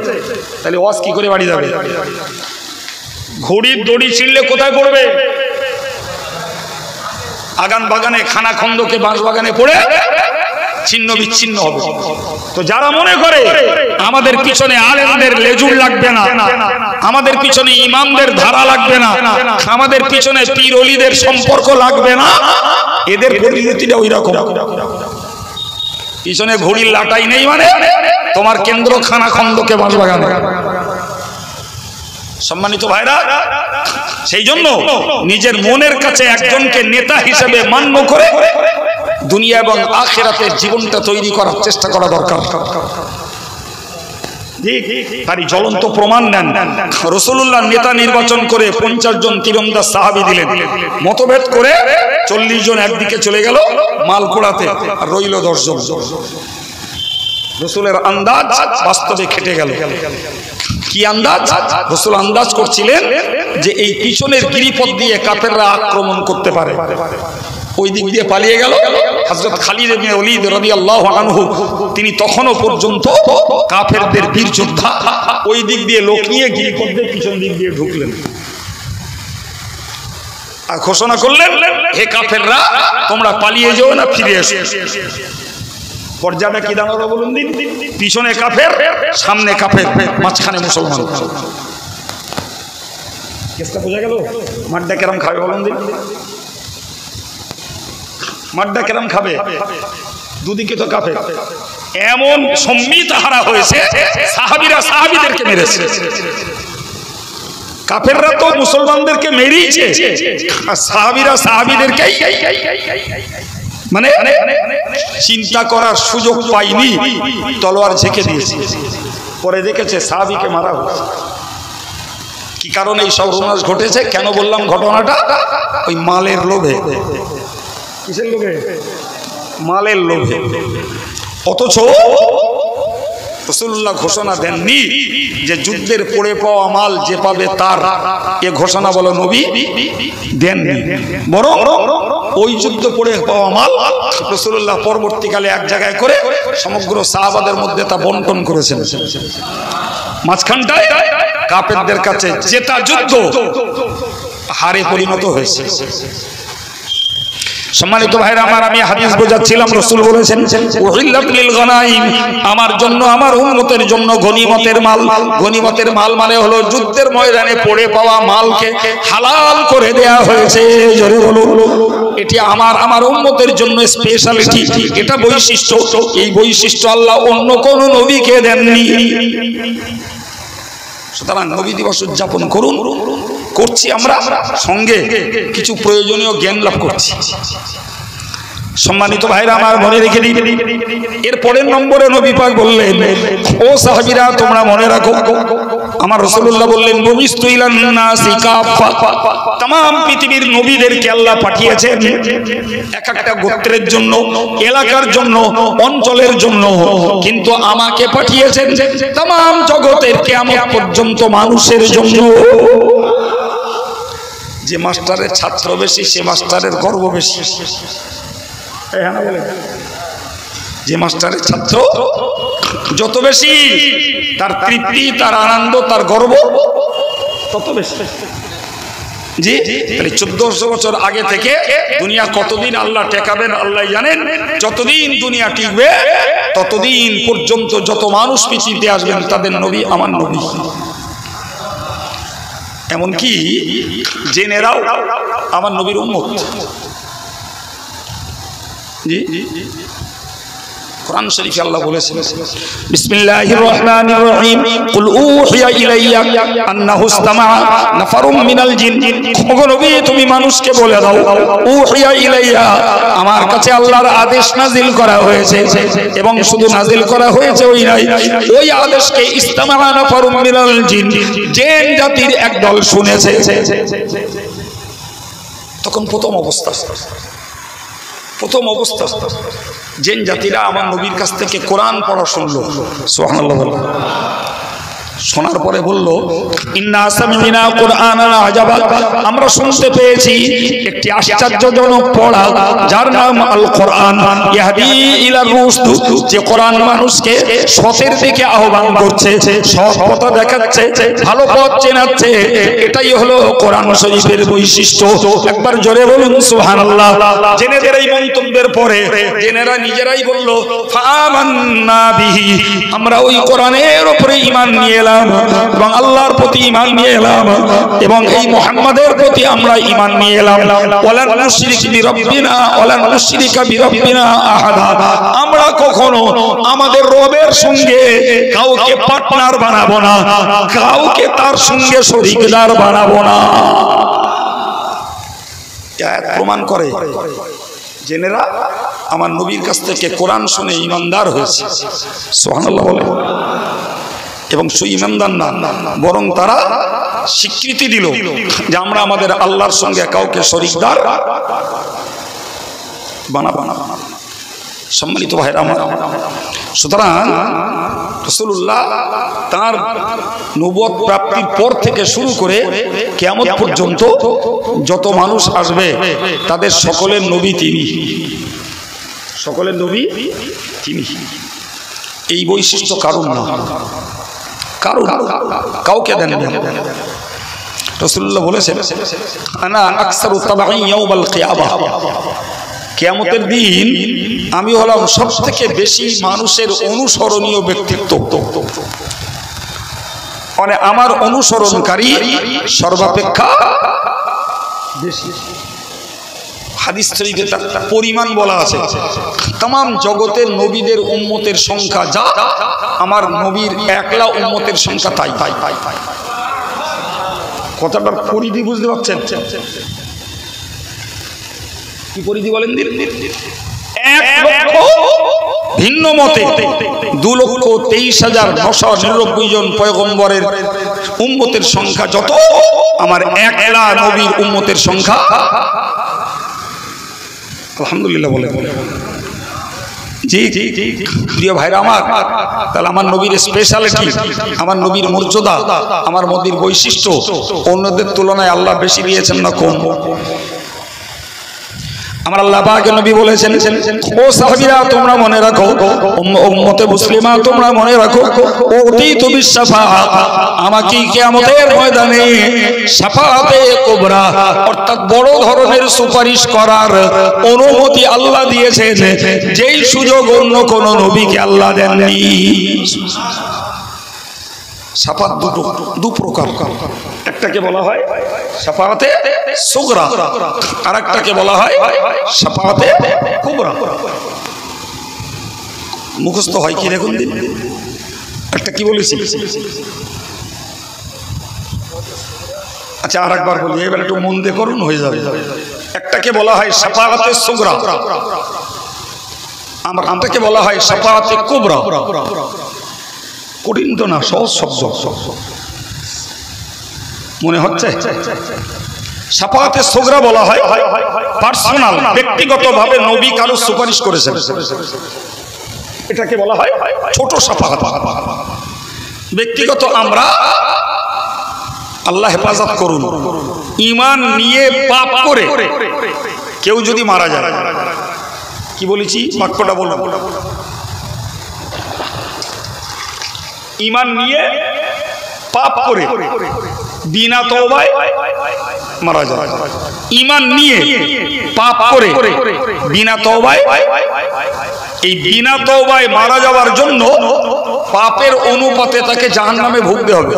তাহলে ওয়াজ কি করে বাড়ি যাবে? ঘড়ির দড়ি ছিঁড়লে কোথায় পড়বে? আগান বাগানে, খানা খন্দকে, বাঁশ বাগানে পড়ে ছিন্ন বিচ্ছিন্ন হবে। তো যারা মনে করে আমাদের পিছনে আলেমদের লেজুর লাগবে না, আমাদের পিছনে ইমামদের ধারা লাগবে না, আমাদের পিছনে পীর ওলিদের সম্পর্ক লাগবে না, এদের পরিণতিটা ওই রকম। পিছনে ঘড়ির লাটাই নেই মানে তোমার কেন্দ্র খানা খন্দকে বাঁশ বাগান। সম্মানিত ভাইরা, সেই জন্য নিজের মনের কাছে একজনকে নেতা হিসেবে মান্য করে দুনিয়া এবং আখিরাতের জীবনটা তৈরি করার চেষ্টা করা দরকার। তারই জ্বলন্ত প্রমাণ নেন। রাসূলুল্লাহ নেতা নির্বাচন করে 50 জন তীরন্দাজ সাহাবী দিলেন। মতভেদ করে 40 জন একদিকে চলে গেল মাল কোড়াতে, আর রইল 10 জন। রাসূলের আন্দাজ বাস্তবে খেটে গেল। কি আন্দাজ? রাসূল আন্দাজ করছিলেন যে এই পিছনের গিরিপথ দিয়ে কাফেররা আক্রমণ করতে পারে। ওই দিক দিয়ে পালিয়ে গেল হযরত খালিদ ইবনে ওলীদ রাদিয়াল্লাহু আনহু। তিনি তখনও পর্যন্ত কাফেরদের বীর যোদ্ধা, ওই দিক দিয়ে লোক নিয়ে গিরিপথ দিয়ে পিছন দিক দিয়ে ঢুকলেন আর ঘোষণা করলেন, হে কাফেররা, তোমরা পালিয়ে যেও না, ফিরে এসো। পর্যায়টা কি দাঁড়ালো বলুন দিন? পিছনে কাফের, সামনে কাফের, মাঝখানে মুসলমান। কেসটা বোঝা গেল? মাড্ডা কেরম খাবে বলুন দিন? মাড্ডা কেরম খাবে? দুদিকে তো কাফের। এমন সম্মিত হারা হয়েছে, সাহাবীরা সাহাবীদেরকে মেরেছে। কাফেররা তো মুসলমানদেরকে মেরেছে, আর সাহাবীরা সাহাবীদেরকে মানে চিন্তা করার সুযোগ পাইনি, তলোয়ার ঝেঁকে দিয়েছে। পরে দেখেছে সাহাবীকে মারা হয়েছে। কি কারণে এই সর্বনাশ ঘটেছে? কেন বললাম ঘটনাটা? ওই মালের লোভে। কিসের লোভে? মালের লোভে। অথচ রাসূলুল্লাহ ঘোষণা দেননি যে যুদ্ধের পড়ে পাওয়া মাল যে পাবে তার, এ ঘোষণা বলো নবী দেননি। বরং ওই যুদ্ধ পড়ে পাওয়া মাল রাসূলুল্লাহ পরবর্তীকালে এক জায়গায় করে সমগ্র সাহাবাদের মধ্যে তা বন্টন করেছেন। মাঝখানটায় কাফেরদের কাছে জেতা যুদ্ধ হারে পরিণত হয়েছে। সম্মানিত ভাইরা আমার, আমি হাদিস বোঝাচ্ছিলাম। রাসূল বলেছেন, উহিল্লাত লিল গনাইম, আমার জন্য, আমার উম্মতের জন্য গনিমতের মাল। গনিমতের মাল মানে হলো যুদ্ধের ময়দানে পড়ে পাওয়া মালকে হালাল করে দেয়া হয়েছে। জোরে বলুন, এটি আমার উম্মতের জন্য স্পেশালিটি, এটা বৈশিষ্ট্য। এই বৈশিষ্ট্য আল্লাহ অন্য কোন নবীকে দেননি। সুতরাং নবী দিবস উদযাপন করুন, করছি আমরা, সঙ্গে কিছু প্রয়োজনীয় জ্ঞান লাভ করছি। সম্মানিত ভাইরা আমার, মনে রেখে দিন। এর পরের নম্বরে নবী পাক বললেন, ও সাহাবীরা, তোমরা মনে রাখো, আমার রাসূলুল্লাহ বললেন, বুইস্তু ইলান নাসি কাফা, तमाम পৃথিবীর নবীদেরকে আল্লাহ পাঠিয়েছেন এক একটা গোত্রের জন্য, এলাকার জন্য, অঞ্চলের জন্য, কিন্তু আমাকে পাঠিয়েছেন तमाम জগতের কিয়ামত পর্যন্ত মানুষের জন্য। যে মাস্টারের ছাত্র বেশি, সে মাস্টারের গর্ব বেশি। যে মাস্টারের ছাত্র যত বেশি, তার তৃপ্তি, তার আনন্দ, তার গর্ব তত বেশি। জি, 1400 বছর আগে থেকে দুনিয়া কতদিন আল্লাহ টেকাবেন আল্লাহ জানেন। যতদিন দুনিয়া টিকবে ততদিন পর্যন্ত যত মানুষ পৃথিবীতে আসবেন তাদের নবী আমার নবী। এমনকি জেনেরাও আমার নবীর উম্মত। জি, কোরআন শরীফে আল্লাহ বলেছেন, বিসমিল্লাহির রহমানির রহিম, কুল উহিয়া ইলাইয়া আন্নাহু ইসতামা নাফারুম মিনাল জিন। ওগো নবী, তুমি মানুষকে বলে দাও, উহিয়া ইলাইয়া, আমার কাছে আল্লাহর আদেশ নাজিল করা হয়েছে, এবং শুধু নাজিল করা হয়েছে ওই নয়, ওই আদেশকে ইসতামা নাফারুম মিনাল জিন, জিন জাতির একদল শুনেছে। তখন প্রথম অবস্থা জিন জাতিরা আমার নবীর কাছ থেকে কোরআন পড়া শুনলো। সুবহানাল্লাহ। শোনার পরে বলল, ইন্না সামি'না কুরআনান আজাবা, আমরা শুনতে পেয়েছি একটি আশ্চর্যজনক পড়া যার নাম আল কোরআন, ইয়াহদি ইলা রুশদ, যে কোরআন মানুষকে সতের দিকে আহ্বান করছে, সৎ পথ দেখাচ্ছে, ভালো পথ চেনাচ্ছে। এটাই হলো কোরআন শরীফের বৈশিষ্ট্য। একবার জোরে বলুন সুবহানাল্লাহ। জেনেদের এই মন্তব্যের পরে জেনেরা নিজেরাই বলল, ফাআমান্না বিহি, আমরা ওই কোরআনের উপরে ঈমান নিয়ে এলাম এবং আল্লাহর প্রতি ঈমান নিয়ে এলাম এবং এই মুহাম্মাদের প্রতি আমরা ঈমান নিয়ে এলাম। ওয়ালা নুশরিক বিরাব্বিনা ওয়ালা নুশরিকা বিরাব্বিনা আহাদা, আমরা কখনো আমাদের রবের সঙ্গে কাউকে পার্টনার বানাবো না, কাউকে তার সঙ্গে শরীকদার বানাবো না। আয়াত প্রমাণ করে জেনেরা আমার নবীর কাছ থেকে কোরআন শুনে ঈমানদার হয়েছে। সুবহানাল্লাহ বলে। এবং সেই ঈমানদার না, বরং তারা স্বীকৃতি দিল যে আমরা আমাদের আল্লাহর সঙ্গে কাউকে শরীকদার বানাবো না। সম্মানিত ভাইরা আমার, সুতরাং রাসূলুল্লাহ তার নবুয়ত প্রাপ্তির পর থেকে শুরু করে কিয়ামত পর্যন্ত যত মানুষ আসবে তাদের সকলের নবী তিনি, সকলের নবী তিনি। এই বৈশিষ্ট্য কারণ না, কারণ কাউকে দেন না। রাসূলুল্লাহ বলেছেন, আনা আকসারু তাবাঈন ইয়াউমাল কিয়ামাহ, কিয়ামতের দিন আমি হলাম সবথেকে বেশি মানুষের অনুসরণীয় ব্যক্তিত্ব, মানে আমার অনুসরণকারী সর্বাপেক্ষা বেশি। হাদিস শরীফে তার পরিমাণ বলা আছে, तमाम জগতের নবীদের উম্মতের সংখ্যা যা, আমার নবীর একলা উম্মতের সংখ্যা তাই। কথাটার পরিধি বুঝতে পারছেন? কি পরিধি বলেন? এক লক্ষ ভিন্ন মতে 2,23,999 জন পয়গম্বরের উম্মতের সংখ্যা যত, আমার একলা নবীর উম্মতের সংখ্যা আলহামদুলিল্লাহ বলে। জি জি জি প্রিয় ভাইরা আমার, তাহলে আমার নবীর স্পেশালিটি, আমার নবীর মর্যাদা, আমার নবীর বৈশিষ্ট্য অন্যদের তুলনায় আল্লাহ বেশি দিয়েছেন না কম? আমার আল্লাহ পাক নবী বলেছেন, ও সাহাবীরা তোমরা মনে রাখো, উম্মতে মুসলিমা তোমরা মনে রাখো, ওতীতু বিশফাআত, আমাকে কিয়ামতের ময়দানে শাফাআতে কুবরা অর্থাৎ বড় ধরনের সুপারিশ করার অনুমতি আল্লাহ দিয়েছেন, যেই সুযোগ অন্য কোন নবীকে আল্লাহ দেননি। শাফাত দু প্রকার, একটাকে বলা হয় শাফাআতে সুগরা, আর একটাকে বলা হয় শাফাআতে কুবরা। মুখস্থ হয় কি দেখুন দিন, একটা কি বলেছি? আচ্ছা আর একবার বলি, এবার একটু মন দিয়ে করুন, হয়ে যাবে। একটাকে বলা হয় শাফাআতে সুগরা, আমটাকে বলা হয় শাফাআতে কুবরা। কঠিন তো না, সহজ শব্দ মনে হচ্ছে। শাফাআতে সুগরা বলা হয় পার্সোনাল, ব্যক্তিগতভাবে নবী কারো সুপারিশ করেছেন, এটাকে বলা হয় ছোট শাফাআত। ব্যক্তিগত আমরা আল্লাহ হেফাজত করুন, ঈমান নিয়ে পাপ করে কেউ যদি মারা যায়, কি বলেছি বাক্যটা বলুন, ঈমান নিয়ে পাপ করে বিনা তওবায় মারা যায়, ঈমান নিয়ে পাপ করে বিনা তওবায়, এই বিনা তওবায় মারা যাওয়ার জন্য পাপের অনুপাতে তাকে জাহান্নামে ভুগতে হবে।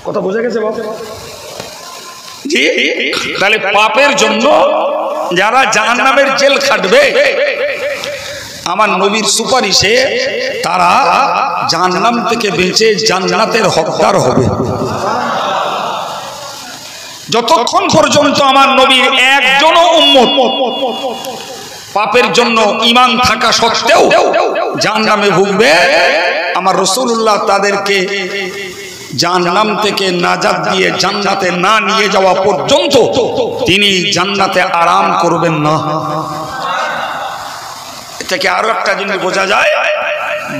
কথা বোঝা গেছে বাবা? জি, তাহলে পাপের জন্য যারা জাহান্নামের জেল খাটবে, আমার নবীর সুপারিশে তারা জাহান্নাম থেকে বেঁচে জান্নাতের হকদার হবে। যতক্ষণ পর্যন্ত আমার নবীর একজনও উম্মত পাপের জন্য ঈমান থাকা সত্ত্বেও জাহান্নামে ভুগবে, আমার রাসূলুল্লাহ তাদেরকে জাহান্নাম থেকে নাজাত দিয়ে জান্নাতে না নিয়ে যাওয়া পর্যন্ত তিনি জান্নাতে আরাম করবেন না। থেকে আরো একটা জিনিস বোঝা যায়,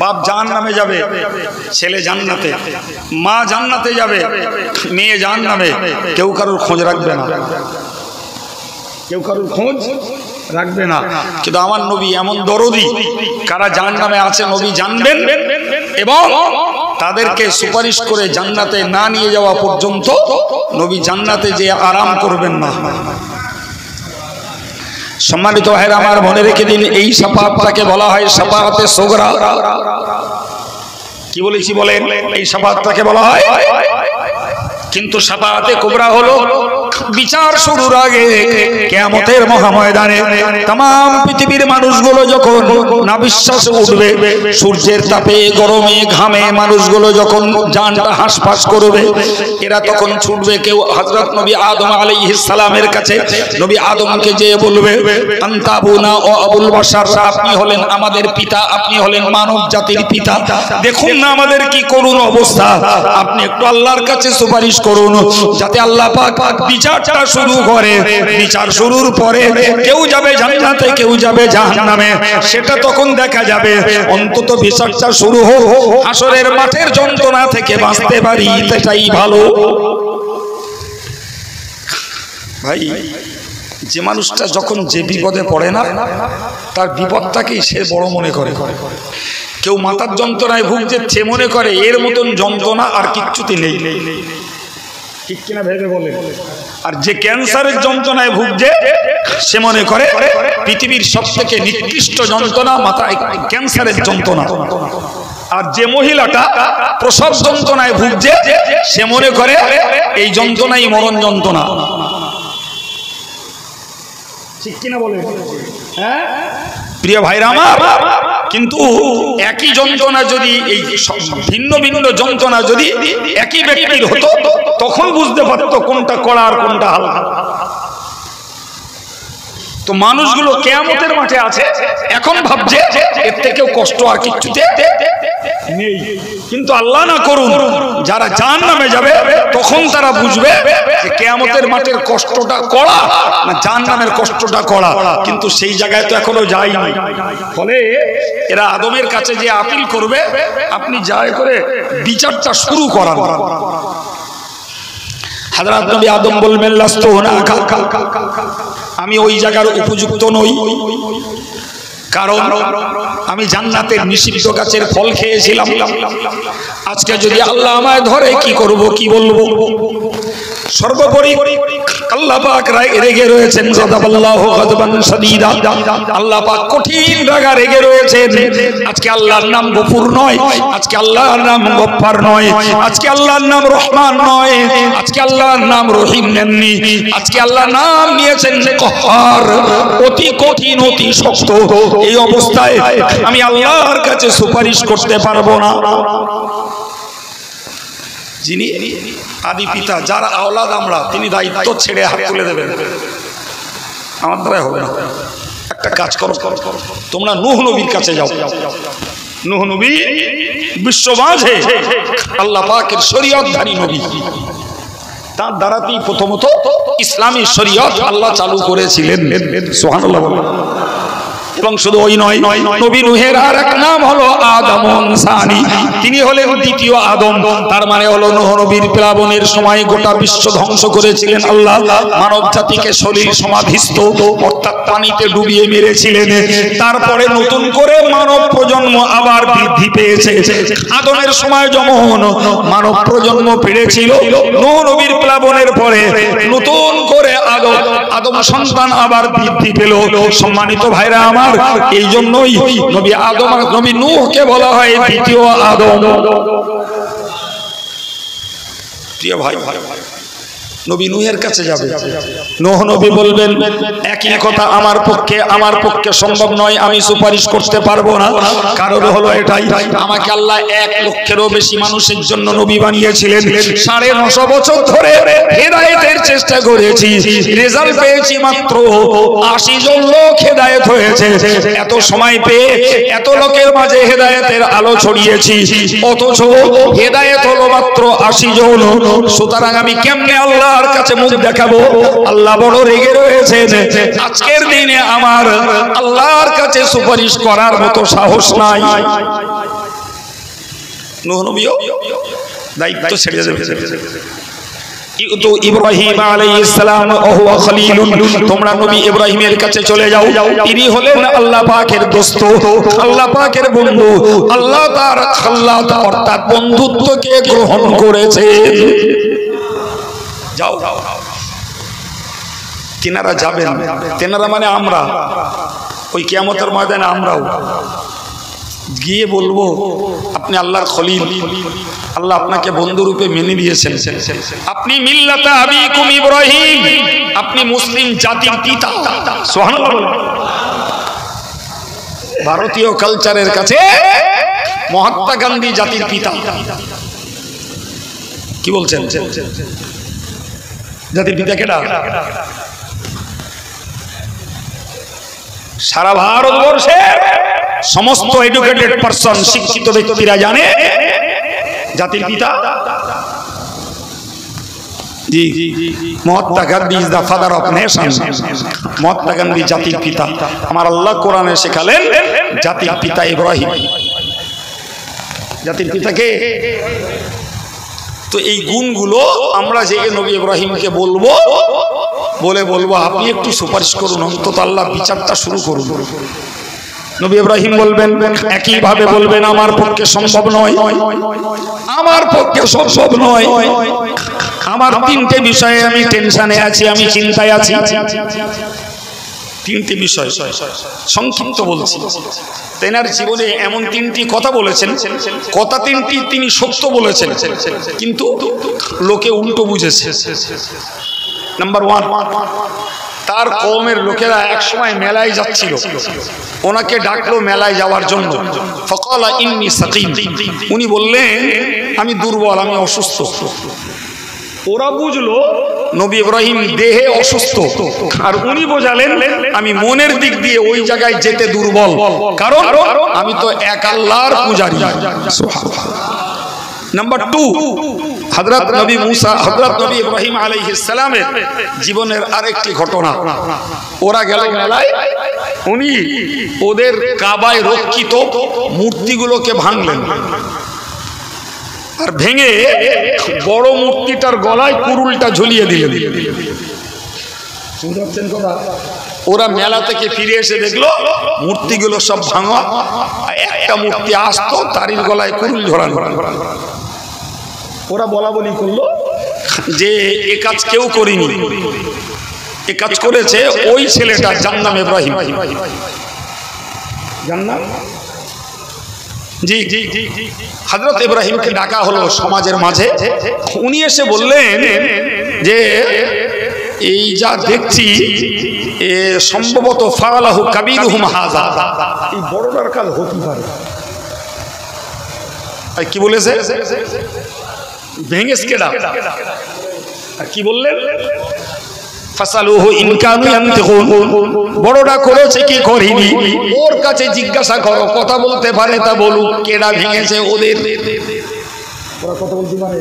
বাপ জাহান্নামে যাবে, ছেলে জান্নাতে, মা জান্নাতে যাবে, মেয়ে জাহান্নামে, কেউ কারোর খোঁজ রাখবে না, কেউ কারোর খোঁজ রাখবে না। কিন্তু আমার নবী এমন দরদি, কারা জাহান্নামে আছে নবী জানবেন এবং তাদেরকে সুপারিশ করে জান্নাতে না নিয়ে যাওয়া পর্যন্ত নবী জান্নাতে যে আরাম করবেন না। সম্মানিত ভাইরা আমার, মনে রেখে দিন, এই শাফাআতটাকে বলা হয় শাফাআতে সুগরা। কি বলেছি বলেন? এই শাফাআতটাকে বলা হয়, কিন্তু শাফাআতে কুবরা হলো বিচার শুরুর আগে কিয়ামতের মহাময়দানে तमाम পৃথিবীর মানুষগুলো যখন নাবিশ্বাসে উঠবে, সূর্যের তাপে গরমে ঘামে মানুষগুলো যখন জানটা হাঁসফাঁস করবে, এরা তখন ছুটবে। কেউ হযরত নবী আদম আলাইহিস সালামের কাছে, নবী আদমকে যেয়ে বলবে, আনতা আবুনা ও আবুল বাশার, আপনি হলেন আমাদের পিতা, আপনি হলেন মানব জাতির পিতা, দেখুন না আমাদের কি করুণ অবস্থা, আপনি একটু আল্লাহর কাছে সুপারিশ করুন যাতে আল্লাহ পাক বিচারটা শুরু করে। বিচার শুরুর পরে কেউ যাবে জান্নাতে, কেউ যাবে জাহান্নামে, সেটা তখন দেখা যাবে। অন্তত বিচারটা শুরু হোক, হাসরের মাঠের যন্ত্রণা থেকে বাঁচতে পারি, এটাই ভালো। ভাই, যে মানুষটা যখন যে বিপদে পড়ে না, তার বিপদটাকেই সে বড় মনে করে। কেউ মাথার যন্ত্রণায় ভুগছে, সে মনে করে এর মতন যন্ত্রণা আর কিচ্ছুতে নেই, ঠিক কিনা ভেবে বলে। আর যে ক্যান্সারের যন্ত্রণায় ভুগছে, সে মনে করে পৃথিবীর সবথেকে নিকৃষ্ট যন্ত্রণা মাথায় ক্যান্সারের যন্ত্রণা। আর যে মহিলাটা প্রসব যন্ত্রণায় ভুগছে, সে মনে করে এই যন্ত্রণাই মরণ যন্ত্রণা, ঠিক কিনা বলে। হ্যাঁ প্রিয় ভাইরা আমার, কিন্তু একই যন্ত্রণা যদি, এই ভিন্ন ভিন্ন যন্ত্রণা যদি একই ব্যক্তির হতো, তখন বুঝতে পারতো কোনটা কড়া আর কোনটা হালকা। তো মানুষগুলো কিয়ামতের মাঠে আছে, এখন ভাবছে এর থেকেও কষ্ট আর কিচ্ছুতে নেই। কিন্তু আল্লাহ না করুন, যারা জাহান্নামে যাবে তখন তারা বুঝবে যে কিয়ামতের মাঠের কষ্টটা কড়া না জাহান্নামের কষ্টটা কড়া। কিন্তু সেই জায়গায় তো এখনো যায়নি। ফলে এরা আদমের কাছে যে আপিল করবে, আপনি যায় করে বিচারটা শুরু করান। হযরত নবী আদম বলবেন, লাস্তু হুনাকা, আমি ওই জায়গার উপযুক্ত নই, কারণ আমি জান্নাতের নিষিদ্ধ গাছের ফল খেয়েছিলাম। আজকে যদি আল্লাহ আমায় ধরে কি করব, কি বলবো? সর্বোপরি আল্লাহ পাক রেগে রয়েছেন, গাদাবাল্লাহু গাদবান শাদীদা, আল্লাহ পাক কঠিন রাগে রেগে রয়েছেন। আজকে আল্লাহর নাম গফুর নয়, আজকে আল্লাহর নাম গফফার নয়, আজকে আল্লাহর নাম রহমান নয়, আজকে আল্লাহর নাম রহিম নেননি, আজকে আল্লাহর নাম নিয়েছেন কহ্হার, অতি কঠিন, অতি শক্ত। এই অবস্থায় আমি আল্লাহর কাছে সুপারিশ করতে পারবো না। যিনি আদি পিতা, যার আওলাদ আমরা, তিনি দায়িত্ব ছেড়ে হাত তুলে দেবেন, আমার দ্বারা হবে না। একটা কাজ করো, তোমরা নূহ নবীর কাছে যাও। নূহ নবী বিশ্বমাঝে আল্লাহ পাকের শরীয়তধারী নবী, তার দ্বারাতেই প্রথমত ইসলামী শরীয়ত আল্লাহ চালু করেছিলেন। সুবহানাল্লাহ। এবং শুধু ওই নয়, নবী নূহের আর এক নাম হলো আদম সানি, তিনি হলেন দ্বিতীয় আদম। তার মানে হলো নূহ নবীর প্লাবনের সময় গোটা বিশ্ব ধ্বংস করেছিলেন আল্লাহ, মানব জাতিকে সলিল সমাধিস্থ অর্থাৎ পানিতে ডুবিয়ে মেরেছিলেন। তারপরে নতুন করে মানব প্রজন্ম আবার বৃদ্ধি পেয়েছে। আদমের সময় যেমন মানব প্রজন্ম বেড়েছিল, নূহ নবীর প্লাবনের পরে নতুন করে আদম সন্তান আবার বৃদ্ধি পেল। সম্মানিত ভাইরা আমার, এই জন্যই নবী আদম, নবী নূহকে বলা হয় দ্বিতীয় আদম। প্রিয় ভাই, নবী নূহের কাছে যাবে, নূহ নবী বলবেন একই কথা, আমার পক্ষে সম্ভব নয়, আমি সুপারিশ করতে পারবো না। কারণ হলো এটাই, আমাকে আল্লাহ 1 লক্ষেরও বেশি মানুষের জন্য নবী বানিয়েছিলেন। 950 বছর ধরে হেদায়েতের চেষ্টা করেছি, রেজাল্ট পেয়েছি মাত্র 80 জন লোক হেদায়েত হয়েছে। এত সময় পেয়ে এত লোকের মাঝে হেদায়েতের আলো ছড়িয়েছি, অথচ হেদায়েত হলো মাত্র 80 জন। সুতরাং আমি কেমনে আল্লাহর কাছে মুখ দেখাবো? আল্লাহ বড় রেগে রয়েছেন। আজকের দিনে আমার আল্লাহর কাছে সুপারিশ করার মতো সাহস নাই। নূহ নবীও দায়িত্ব ছেড়ে দেবে। ইব্রাহিম আলাইহিস সালাম ওয়া খলিলুন, তোমরা নবী ইব্রাহিমের কাছে চলে যাও। তিনি হলেন আল্লাহ পাকের দোস্ত, আল্লাহ পাকের বন্ধু। আল্লাহ তার খাল্লাত অর্থাৎ বন্ধুত্বকে গ্রহণ করেছে। যাও, তিনারা যাবেন। তিনারা মানে আমরা, ওই কিয়ামতের ময়দানে আমরাও গিয়ে বলবো আপনি আল্লাহর খলিল, আল্লাহ আপনাকে বন্ধু রূপে মেনে নিয়েছেন, আপনি মিল্লাতা আবিকুম ইব্রাহিম, আপনি মুসলিম জাতির পিতা। সুবহানাল্লাহ। ভারতীয় কালচারের কাছে মহাত্মা গান্ধী জাতির পিতা। কি বলছেন? জাতির পিতা কেডা? সারা ভারতবর্ষে সমস্ত এডুকেটেড পারসন, শিক্ষিত ব্যক্তিরা জানে জাতির পিতা ji Mahatma Gandhi is the father of nation. Mahatma Gandhi জাতির পিতা। আমার আল্লাহ কোরআনে শেখালেন জাতির পিতা ইব্রাহিম। জাতির পিতাকে তো এই গুণগুলো আমরা যে নবী ইব্রাহিমকে বলবো, বলবো আপনি একটু সুপারিশ করুন, অন্তত আল্লাহ বিচারটা শুরু করুন। নবী ইব্রাহিম বলবেন, একইভাবে বলবেন আমার পক্ষে সম্ভব নয়, আমার পক্ষে সম্ভব নয়, আমার তিনটে বিষয়ে আমি টেনশনে আছি, আমি চিন্তায় আছি। তিনটি বিষয় সংক্ষিপ্ত বলছি। তেনার জীবনে এমন তিনটি কথা বলেছেন, কথা তিনটি তিনি সত্য বলেছেন, কিন্তু লোকে উল্টো বুঝেছে। নাম্বার 1, তার কওমের লোকেরা একসময় মেলায় যাচ্ছিল, ওনাকে ডাকলো মেলায় যাওয়ার জন্য। ফাকালা ইন্নী সাকিম, উনি বললেন আমি দুর্বল, আমি অসুস্থ। ওরা বুঝলো নবী ইব্রাহিম দেহে অসুস্থ, আর উনি বোঝালেন আমি মনের দিক দিয়ে ওই জায়গায় যেতে দুর্বল, কারণ আমি তো এক আল্লাহর পূজারী। নাম্বার 2, হযরত নবী মুসা, হযরত নবী ইব্রাহিম আলাইহিস সালামের জীবনের আরেকটি ঘটনা। ওরা গেল মেলায়, উনি ওদের কাবায় রক্ষিত মূর্তিগুলোকে ভাঙলেন, আর ভেঙে বড় মূর্তিটার গলায় কুরুলটা ঝুলিয়ে দিলেন। ওরা মেলা থেকে ফিরে এসে দেখলো মূর্তিগুলো সব ভাঙা, একটা মূর্তি আসতো তারই গলায় কুরুল ঝোলানো। ওরা বলা বলি করলো যে এ কাজ কেউ করিনি, এ কাজ করেছে ওই ছেলেটা, যার নাম ইব্রাহিম। জি হযরত ইব্রাহিমকে ডাকা হলো সমাজের মাঝে। উনি এসে বললেন যে এই যা দেখছি এ সম্ভবত ফালাহু কাবীরুহুম হাযা, এই বড়টার কাজ হতে পারে। কি বলেছে? ভেঙেস কেডা? কি বললেন? ফাসালুহু ইন কানু ইয়ানতিকুন, বড়টা করেছে কি করেনি ওর কাছে জিজ্ঞাসা করো, কথা বলতে পারে তা বলুক, কেডা ভেঙেছে ওদের। ওরা কথা বলতে পারে।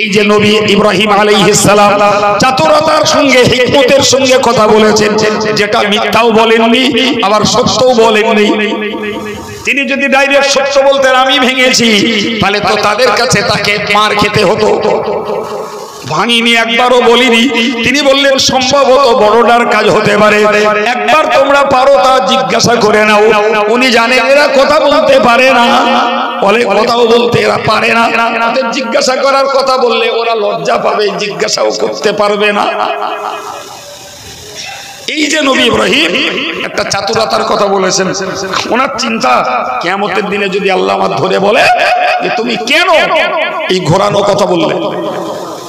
এই যে নবী ইব্রাহিম আলাইহিস সালাম চাতুরতার সঙ্গে, হিকমতের সঙ্গে কথা বলেছেন, যেটা মিথ্যাও বলেননি আবার সত্যও বলেননি। তিনি যদি ডাইরেক্ট সত্য বলতেন আমি ভেঙেছি, তাহলে তো তাদের কাছে তাকে মার খেতে হতো। ভাঙিনি, একবারও বলিনি। তিনি বললেন সম্ভবত বড়টার কাজ হতে পারে, একবার তোমরা পারো তা জিজ্ঞাসা করে নাও। উনি জানেন এরা কথা বলতে পারে না, বলে কথাও বলতে এরা পারে না, জিজ্ঞাসা করার কথা বললে ওরা লজ্জা পাবে, জিজ্ঞাসাও করতে পারবে না। এই যে নবী ইব্রাহিম একটা চাতুরতার কথা বলেছেন, ওনার চিন্তা কিয়ামতের দিনে যদি আল্লাহ আমার ধরে বলে যে তুমি কেন এই ঘোরানো কথা বললে,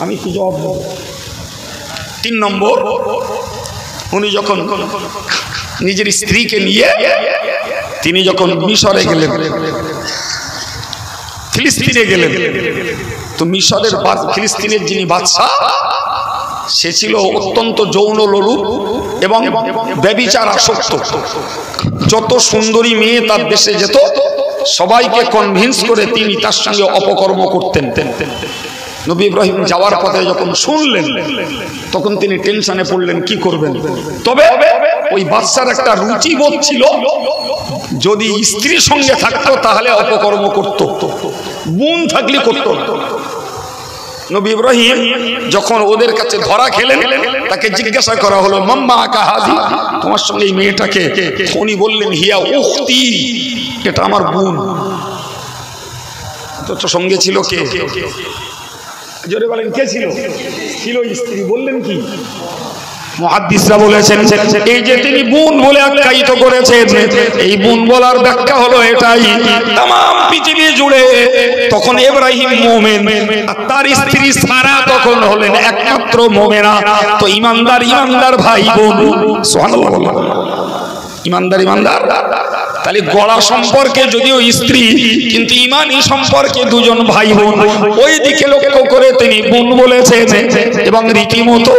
আমি কি জবাব দেব? 3 নম্বর, উনি যখন নিজের স্ত্রীকে নিয়ে তিনি যখন মিশরে গেলেন, ফিলিস্তিনে গেলেন, তো মিশরের ফিলিস্তিনের যিনি বাদশা, সে ছিল অত্যন্ত যৌন লোলুপ এবং ব্যভিচার আসক্ত। যত সুন্দরী মেয়ে তার দেশে যেত সবাইকে কনভিন্স করে তিনি তার সঙ্গে অপকর্ম করতেন। নবী ইব্রাহিম যাওয়ার পথে যখন শুনলেন তখন তিনি টেনশনে পড়লেন কি করবেন। তবে ওই বাচ্চার একটা রুচিবোধ ছিল, যদি স্ত্রীর সঙ্গে থাকতো তাহলে অপকর্ম করত, বোন থাকলে করত। নবী ইব্রাহিম যখন ওদের কাছে ধরা খেলেন, তাকে জিজ্ঞাসা করা হলো মাম্মা কাহাদি, তোমার সঙ্গে এই মেয়েটাকে, উনি বললেন হিয়া উখতি, এটা আমার বোন। তো সঙ্গে ছিল কে? জোরে বলেন কে ছিল? ছিল স্ত্রী। বললেন কি? মুহাদ্দিসরা বলেছেন এই যে তিনি বোন বলে আখ্যায়িত করেছেন, এই বোন বলার ব্যাখ্যা হলো এটাই, তাম পৃথিবী জুড়ে তখন ইব্রাহিম মুমিন, আর তার স্ত্রী সারা তখন হলেন একমাত্র মুমিনা। তো ইমানদার ভাই বোন, সুবহানাল্লাহ, ইমানদার। তাহলে গড়া সম্পর্কে যদিও স্ত্রী, কিন্তু ইমানি সম্পর্কে দুজন ভাই বোন। ওই দিকে লক্ষ্য করে তিনি বোন বলেছেন এবং রীতিমতো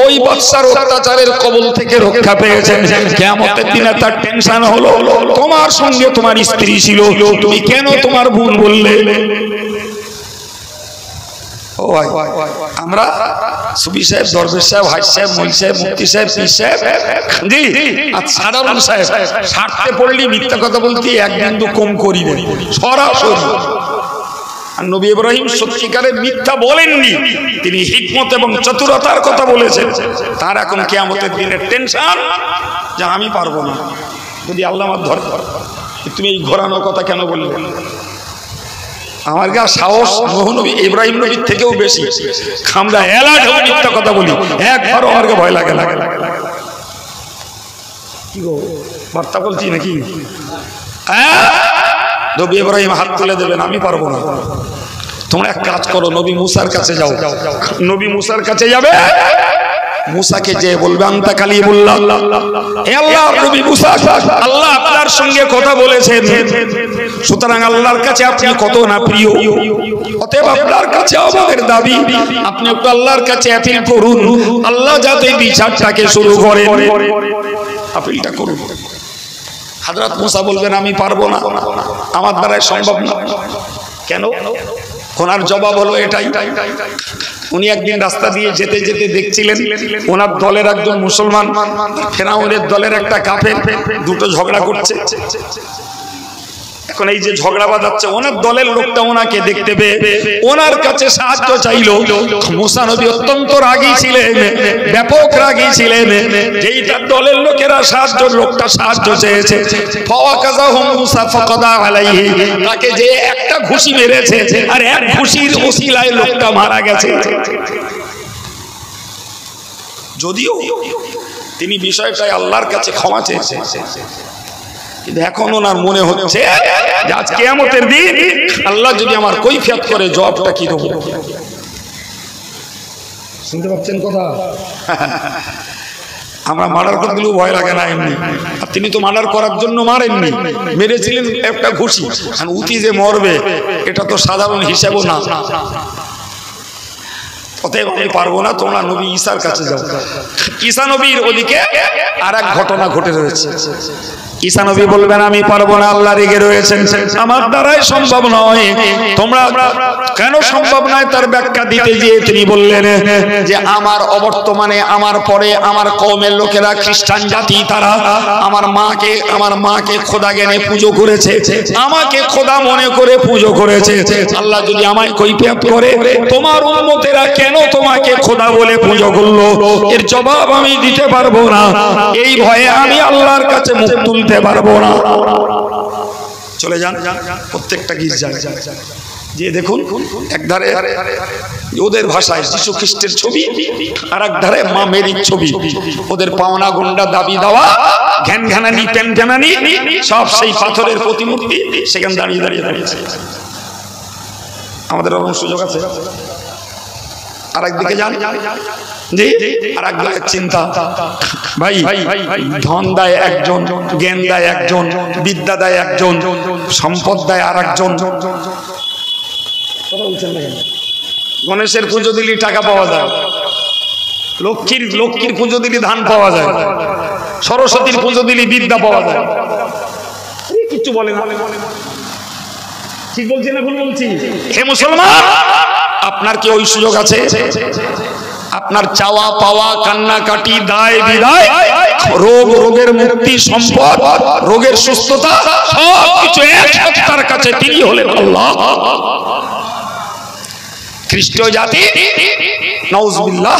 ওই বাচ্চার অত্যাচারের কবল থেকে রক্ষা পেয়েছেন। কিয়ামতের দিনে তার টেনশন হলো, তোমার সঙ্গে তোমার স্ত্রী ছিল, তুমি কেন তোমার বোন বললে? আমরা সুবি সাহেব, দরবেশ সাহেব, হাজ সাহেব, মৌলভী সাহেব, মুফতি সাহেব, পীর সাহেব, জি, আর সাধারণ সাহেব স্বার্থে পড়লি মিথ্যা কথা বলতে এক বিন্দু কম করি না, সরাসরি। আর নবী ইব্রাহিম সত্যিকারের মিথ্যা বলেননি, তিনি হিকমত এবং চতুরতার কথা বলেছেন। তার এখন কিয়ামতের দিনের টেনশন যে আমি পারবো না, যদি আল্লাহ আমার ধরে, তুমি এই ঘোরানোর কথা কেন বললে? আমার গা সাহস নবী ইব্রাহিম নবীর থেকেও বেশি, আমরা এলাজ হবে মিথ্যা কথা বলি, একবারও আমার ভয় লাগে। কি গো বার্তা বলছি নাকি? নবী ইব্রাহিম হাত তুলে দেবেন, আমি পারবো না। তোমরা এক কাজ করো, নবী মুসার কাছে যাও। নবী মুসার কাছে যাবে, মুসাকে যে বলবে আনতা কালিমুল্লাহ, হে আল্লাহ, নবী মুসা আল্লাহ আপনার সঙ্গে কথা বলেছেন, সুতরাং আল্লাহর কাছে আপনি কত না প্রিয়, অতএব আপনার কাছে আমাদের দাবি আপনি একটু আল্লাহর কাছে আপিল করুন, আল্লাহ যাতে বিচারটাকে শুরু করেন, আপিলটা করুন। হযরত মুসা বলবেন আমি পারবো না, আমার দ্বারা সম্ভব না। কেন? ওনার জবাব হলো এটাই, উনি একদিন রাস্তা দিয়ে যেতে যেতে দেখছিলেন ওনার দলের একজন মুসলমান ফেরাউনের দলের একটা কাফের দুটো ঝগড়া করছে। এখন এই যে ঝগড়া বাঁধাচ্ছে, ওনার দলের লোকটা ওনাকে দেখতে পেয়ে ওনার কাছে সাহায্য চাইলো। মুসা নবী অত্যন্ত রাগী ছিলেন, ব্যাপক রাগী ছিলেন, যেই তার দলের লোকেরা লোকটা সাহায্য চেয়েছে, ফাওয়াকাযাহু মুসা ফাকাদা আলাইহি, তাকে যে একটা ঘুষি মেরেছে আর এক ঘুষির ওসিলায় লোকটা মারা গেছে। যদিও তিনি বিষয়টাই আল্লাহর কাছে ক্ষমা চেয়েছে, কিন্তু এখন ওনার মনে হচ্ছে যে আজ কিয়ামতের দিন আল্লাহ যদি আমার কৈফিয়ত করে, জবাবটা কি দেব? শুনতে পাচ্ছেন কথা? আমরা মার্ডার করে দিলেও ভয় লাগে না এমনি, আর তিনি তো মার্ডার করার জন্য মারেননি, মেরেছিলেন একটা ঘুষি, আর উতি যে মরবে এটা তো সাধারণ হিসাবও না। অতএব আমি পারবো না, তোমরা নবী ঈসার কাছে যাও। ঈসা নবীর ওদিকে আর এক ঘটনা ঘটে রয়েছে। ঈসা নবী বলবেন আমি পারবো না, আল্লাহ রেগে রয়েছেন, আমার দ্বারাই সম্ভব নয়। তোমরা কেন সম্ভব নয় তার ব্যাখ্যা দিতে গিয়ে তিনি বললেন যে আমার অবর্তমানে, আমার পরে আমার কওমের লোকেরা খ্রিস্টান জাতি, তারা আমার মাকে খোদা জ্ঞানে পুজো করেছে, আমাকে খোদা মনে করে পুজো করেছে। আল্লাহ যদি আমায় কৈফিয়ত করে তোমার উম্মতেরা কেন তোমাকে খোদা বলে পুজো করলো, এর জবাব আমি দিতে পারবো না। এই ভয়ে আমি আল্লাহর কাছে মুখ তুলতে পারবো না। চলে যান প্রত্যেকটা গির্জায়, যে দেখুন একধারে ওদের ভাষায় যীশু খ্রিস্টের ছবি, আর এক ধারে মা মেরির ছবি। ওদের পাওনা গুন্ডা, দাবি দাওয়া, ঘ্যান ঘ্যানানি, প্যান ঘ্যানানি, সব সেই পাথরের প্রতিমূর্তি সেখানে দাঁড়িয়ে দাঁড়িয়েছে। আমাদের অনেক সুযোগ আছে। আর একদিকে যান, জি, আর একদিকে চিন্তা, ভাই ধন দেয় একজন, জ্ঞান দেয় একজন, বিদ্যা দেয় একজন, সম্পদ দেয় আর একজন। গণেশের পুজো দিলে টাকা পাওয়া যায়, লক্ষ্মীর পুজো দিলে ধান পাওয়া যায়, সরস্বতীর পুজো দিলে বিদ্যা পাওয়া যায়, কিছু বলে না। ঠিক বলছি না ভুল বলছি? হে মুসলমান, আপনার কি ওই সুযোগ আছে? আপনার চাওয়া পাওয়া, কান্নাকাটি, দায় বিদায়, রোগ, রোগের মুক্তি, সম্পদ, রোগের সুস্থতা সবকিছু এক সত্তার কাছে তিনি হলেন আল্লাহ। খ্রিস্টীয় জাতি নাউজুবিল্লাহ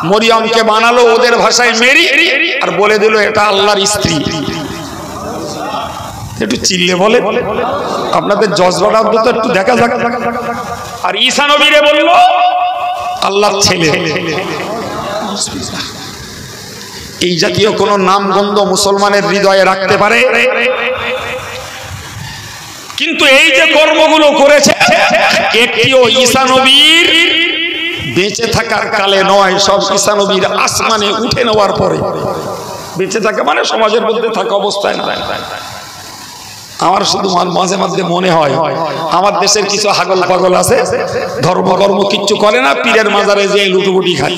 মরিয়মকে বানালো ওদের ভাষায় মেরি, আর বলে দিল এটা আল্লাহর স্ত্রী। একটু চিল্লে বলে, আপনাদের জজবাটা তো একটু দেখা যাক। আর ঈসা নবীরে বলল আল্লাহর ছেলে। এই জাতীয় কোন নামগন্ধ মুসলমানের হৃদয়ে রাখতে পারে? কিন্তু এই যে কর্মগুলো করেছে, একটিও ঈসা নবীর বেঁচে থাকার কালে নয়, সব ঈসা নবীর আসমানে উঠে নেওয়ার পরে। বেঁচে থাকা মানে সমাজের মধ্যে থাকা অবস্থায় না। আমার শুধু মাঝে মাঝে মনে হয় আমার দেশের কিছু হাগল পাগল আছে, ধর্মকর্ম কিচ্ছু করে না, পীরের মাজারে যে লুটুপুটি খায়।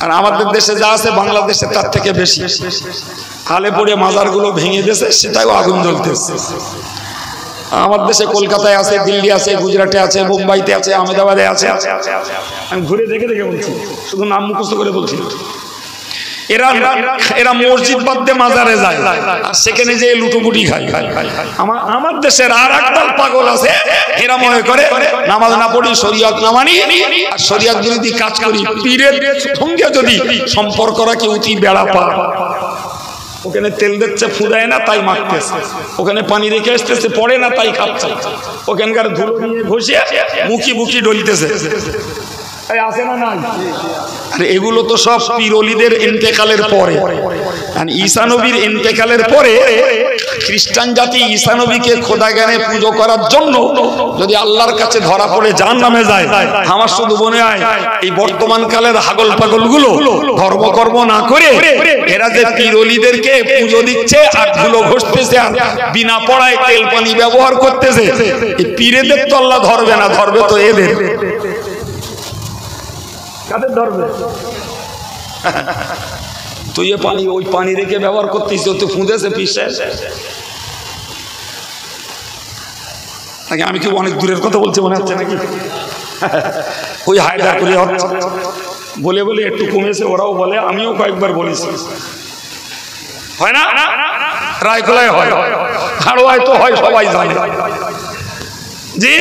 আর আমাদের দেশে যা আছে বাংলাদেশে তার থেকে বেশি। হালে পড়ে মাজারগুলো ভেঙে দিয়েছে, সেটাও আগুন জ্বলতেছে। আমার দেশে কলকাতায় আছে, দিল্লি আছে, গুজরাটে আছে, মুম্বাইতে আছে, আহমেদাবাদে আছে। আমি ঘুরে দেখে দেখে বলছি, শুধু নাম মুখস্থ করে বলছি। এরা মসজিদ বাদ দিয়ে মাজারে যায়, আর সেখানে যে লুটোপুটি খায়। আমার দেশের আর একদল পাগল আছে, এরা মনে করে নামাজ না পড়ি, শরীয়ত না মানি, আর শরীয়ত বিরোধী কাজ করি, পীরের সঙ্গে যদি সম্পর্ক রাখি উঠি বেড়া পা। ওখানে তেল দিচ্ছে, ফুদায় না তাই মাখতেছে, ওখানে পানি রেখে আসতেছে, পড়ে না তাই খাচ্ছে, ওখানকার ধুলো নিয়ে ঘষিয়ে মুখি মুখি ডলিতেছে। আছে না নাই? আর এগুলো তো সব পীর ওলিদের ইন্তেকালের পরে। ঈসা নবীর ইন্তেকালের পরে খ্রিস্টান জাতি ঈসা নবীকে খোদা জ্ঞানে পুজো করার জন্য যদি আল্লাহর কাছে ধরা পড়ে জাহান্নামে যায়, আমার শুধু মনে হয় এই বর্তমান কালের হাগল পাগল গুলো ধর্মকর্ম না করে এরা যে পীর ওলিদেরকে পুজো দিচ্ছে আর ধুলো ঘষতেছে আর বিনা পড়ায় তেল পানি ব্যবহার করতেছে, এই পীরেদের তো আল্লাহ ধরবে না, ধরবে তো এদের। কাদের ধরবে? তুই পানি ওই পানি রেখে ব্যবহার করতিস, তো ফুঁদেছে পিসে নাকি? আমি কি অনেক দূরের কথা বলছি মনে হচ্ছে নাকি? ওই হায়দার করে বলে বলে একটু কমেছে, ওরাও বলে, আমিও কয়েকবার বলেছি। হয় না? রায়কোলায় হয়, হাড়োয়ায় তো হয়, সবাই জানে। জি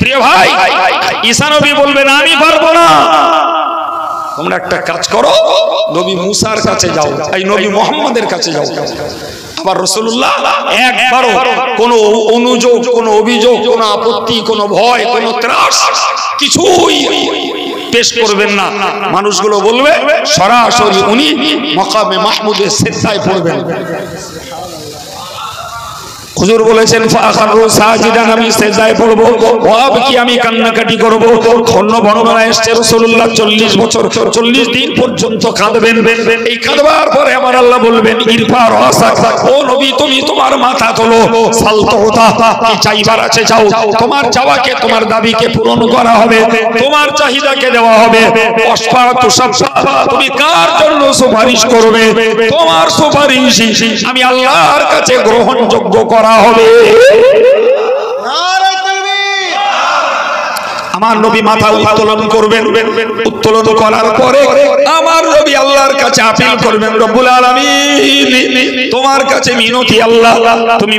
প্রিয় ভাই, ঈসা নবী বলবেন আমি পারবো না, তোমরা একটা কাজ করো, নবী মুসার কাছে যাও, এই নবী মুহাম্মাদের কাছে যাও। আবার রাসূলুল্লাহ একবারও কোনো অনুযোগ, কোনো অভিযোগ, কোনো আপত্তি, কোনো ভয়, কোনো ত্রাস কিছুই পেশ করবেন না। মানুষগুলো বলবে সরাসরি উনি মাকামে মাহমুদের সিজদায় পড়বেন। হুজুর বলেছেন ফাখারু সাজিদান, আমি সিজদায় পড়ব, ওয়াব কি আমি কান্নাকাটি করব। অন্য বর্ণনায় এসেছে রাসূলুল্লাহ 40 বছর 40 দিন পর্যন্ত কাঁদবেন। এই কাঁদবার পরে আমার আল্লাহ বলবেন ইরফা রাসাক, ও নবী তুমি তোমার মাথা তোলো, সালতোতা কি চাইবার আছে চাও, তোমার চাওয়াকে তোমার দাবিকে পূরণ করা হবে, তোমার চাহিদাকে দেওয়া হবে। অসফাতু সাফা, তুমি কার জন্য সুপারিশ করবে, তোমার সুপারিশ আমি আল্লাহর কাছে গ্রহণযোগ্য করা হবে। আমার নবী মাথা উত্তোলন করবেন, উত্তোলন করার পরে আমার নবী আল্লাহর কাছে আপিল করবেন, রব্বুল আলামিন তোমার কাছে মিনতি আল্লাহ, তুমি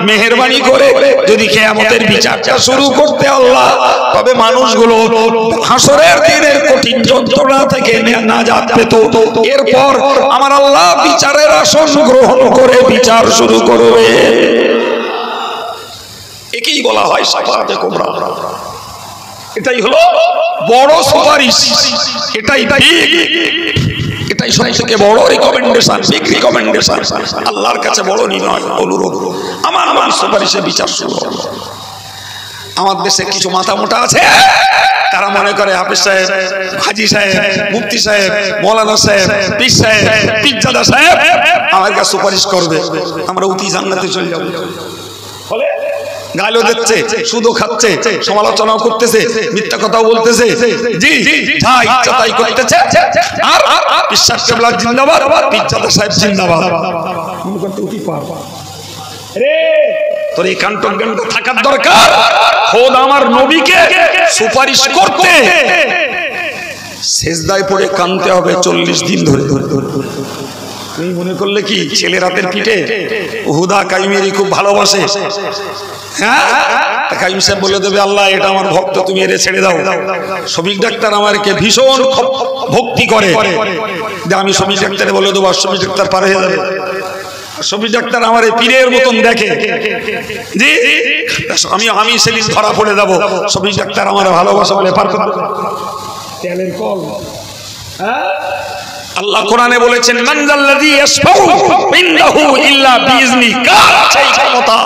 মেহেরবানি করে যদি কিয়ামতের বিচারটা শুরু করতে আল্লাহ, তবে মানুষগুলো হাসরের দিনের কঠিন যন্ত্রণা থেকে নাজাত পেত। এরপর আমার আল্লাহ বিচারের আসন গ্রহণ করে বিচার শুরু করবে। একেই বলা হয় শাফাআতে কুবরা। এটাই হলো বড় সুপারিশ, এটাই এটাই সবথেকে বড় রিকমেন্ডেশন, বিগ রিকমেন্ডেশন, আল্লাহর কাছে বড় নির্ণয় অনুরোধ, আমার সুপারিশে বিচার শুরু হলো। আমার দেশে কিছু মাথা মোটা আছে, তারা মনে করে হাফেজ সাহেব, হাজি সাহেব, মুফতি সাহেব, মৌলানা সাহেব, পীর সাহেব, পীরজাদা সাহেব আমার কাছে সুপারিশ করবে, আমরা অতি জান্নাতে চলে যাব। বলে গালও দিচ্ছে, সুদও খাচ্ছে, সমালোচনাও করতেছে, মিথ্যা কথাও বলতেছে, জি যা ইচ্ছা তাই করতেছে। আর বিশ্বাস কেবলা জিন্দাবাদ, পীরজাদা সাহেব জিন্দাবাদ। মনে করতে অতি পার রে তোর এই কান্টজ্ঞানটা থাকার দরকার। খোদ আমার নবীকে সুপারিশ করতে সেজদায় পড়ে কাঁদতে হবে 40 দিন ধরে। তুমি মনে করলে কি ছেলে রাতের পিঠে? হুদা কাইমেরি খুব ভালোবাসে, হ্যাঁ, কাইম সাহেব বলে দেবে আল্লাহ এটা আমার ভক্ত, তুমি এর ছেড়ে দাও। শফিক ডাক্তার আমাকে ভীষণ ভক্তি করে, আমি শফিক ডাক্তারে বলে দেবো, শফিক ডাক্তার পার হয়ে যাবে। শফিক ডাক্তার আমার এই পীরের মতন দেখে, জি আমি সেদিন ধরা পড়ে যাবো, শফিক ডাক্তার আমার ভালোবাসা বলে পার করবে। তেলের কল, আল্লাহ কোরআনে বলেছেন মানজাল্লাযী ইয়াশফাউ ইনদাহু ইল্লা বিইজনি, কার সেই ক্ষমতা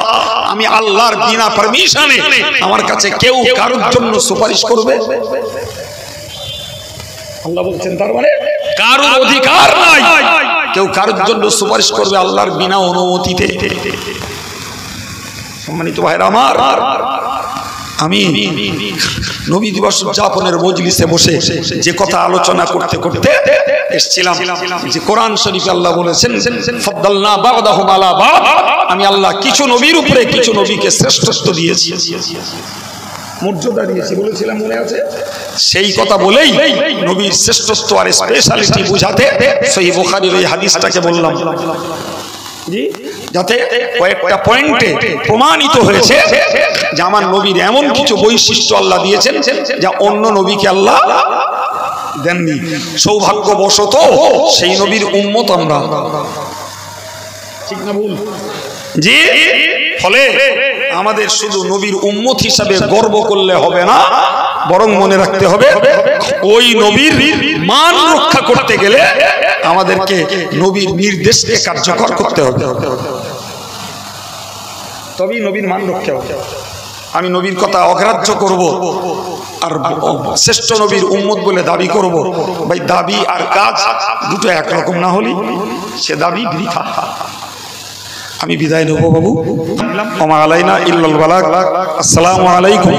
আমি আল্লাহর বিনা পারমিশনে আমার কাছে কেউ কারোর জন্য সুপারিশ করবে? আল্লাহ বলছেন তার মানে কারোর অধিকার নাই কেউ কারোর জন্য সুপারিশ করবে আল্লাহর বিনা অনুমতিতে। সম্মানিত ভাইরা আমার, আমি নবী দিবস উদযাপনের মজলিসে বসে যে কথা আলোচনা করতে করতে এসেছিলাম যে কোরআন শরীফে আল্লাহ বলেছেন ফাদ্দালনা বা'দাহুম আলা বা'দ, আমি আল্লাহ কিছু নবীর উপরে কিছু নবীকে শ্রেষ্ঠত্ব দিয়েছি, মর্যাদা দিয়েছি বলেছিলাম, মনে আছে? সেই কথা বলেই নবীর শ্রেষ্ঠত্ব আর স্পেশালিটি বুঝাতে সহিহ বুখারীর এই হাদিসটাকে বললাম, যাতে কয়েকটা পয়েন্টে প্রমাণিত হয়েছে যে আমার নবীর এমন কিছু বৈশিষ্ট্য আল্লাহ দিয়েছেন যা অন্য নবীকে আল্লাহ দেননি। সৌভাগ্যবশত সেই নবীর উম্মত আমরা, ঠিক না ভুল? জি, ফলে আমাদের শুধু নবীর উম্মত হিসাবে গর্ব করলে হবে না, বরং মনে রাখতে হবে ওই নবীর মান রক্ষা করতে গেলে আমাদেরকে নবীর নির্দেশকে কার্যকর করতে হবে, তবেই নবীর মান রক্ষা হবে। আমি নবীর কথা অগ্রাহ্য করব আর শ্রেষ্ঠ নবীর উম্মত বলে দাবি করব, ভাই দাবি আর কাজ দুটো একরকম না হলে সে দাবি বৃথা। আমি বিদায় নেব বাবু, ওমা আলাইনা ইল্লাল বালাগ। আসসালামু আলাইকুম।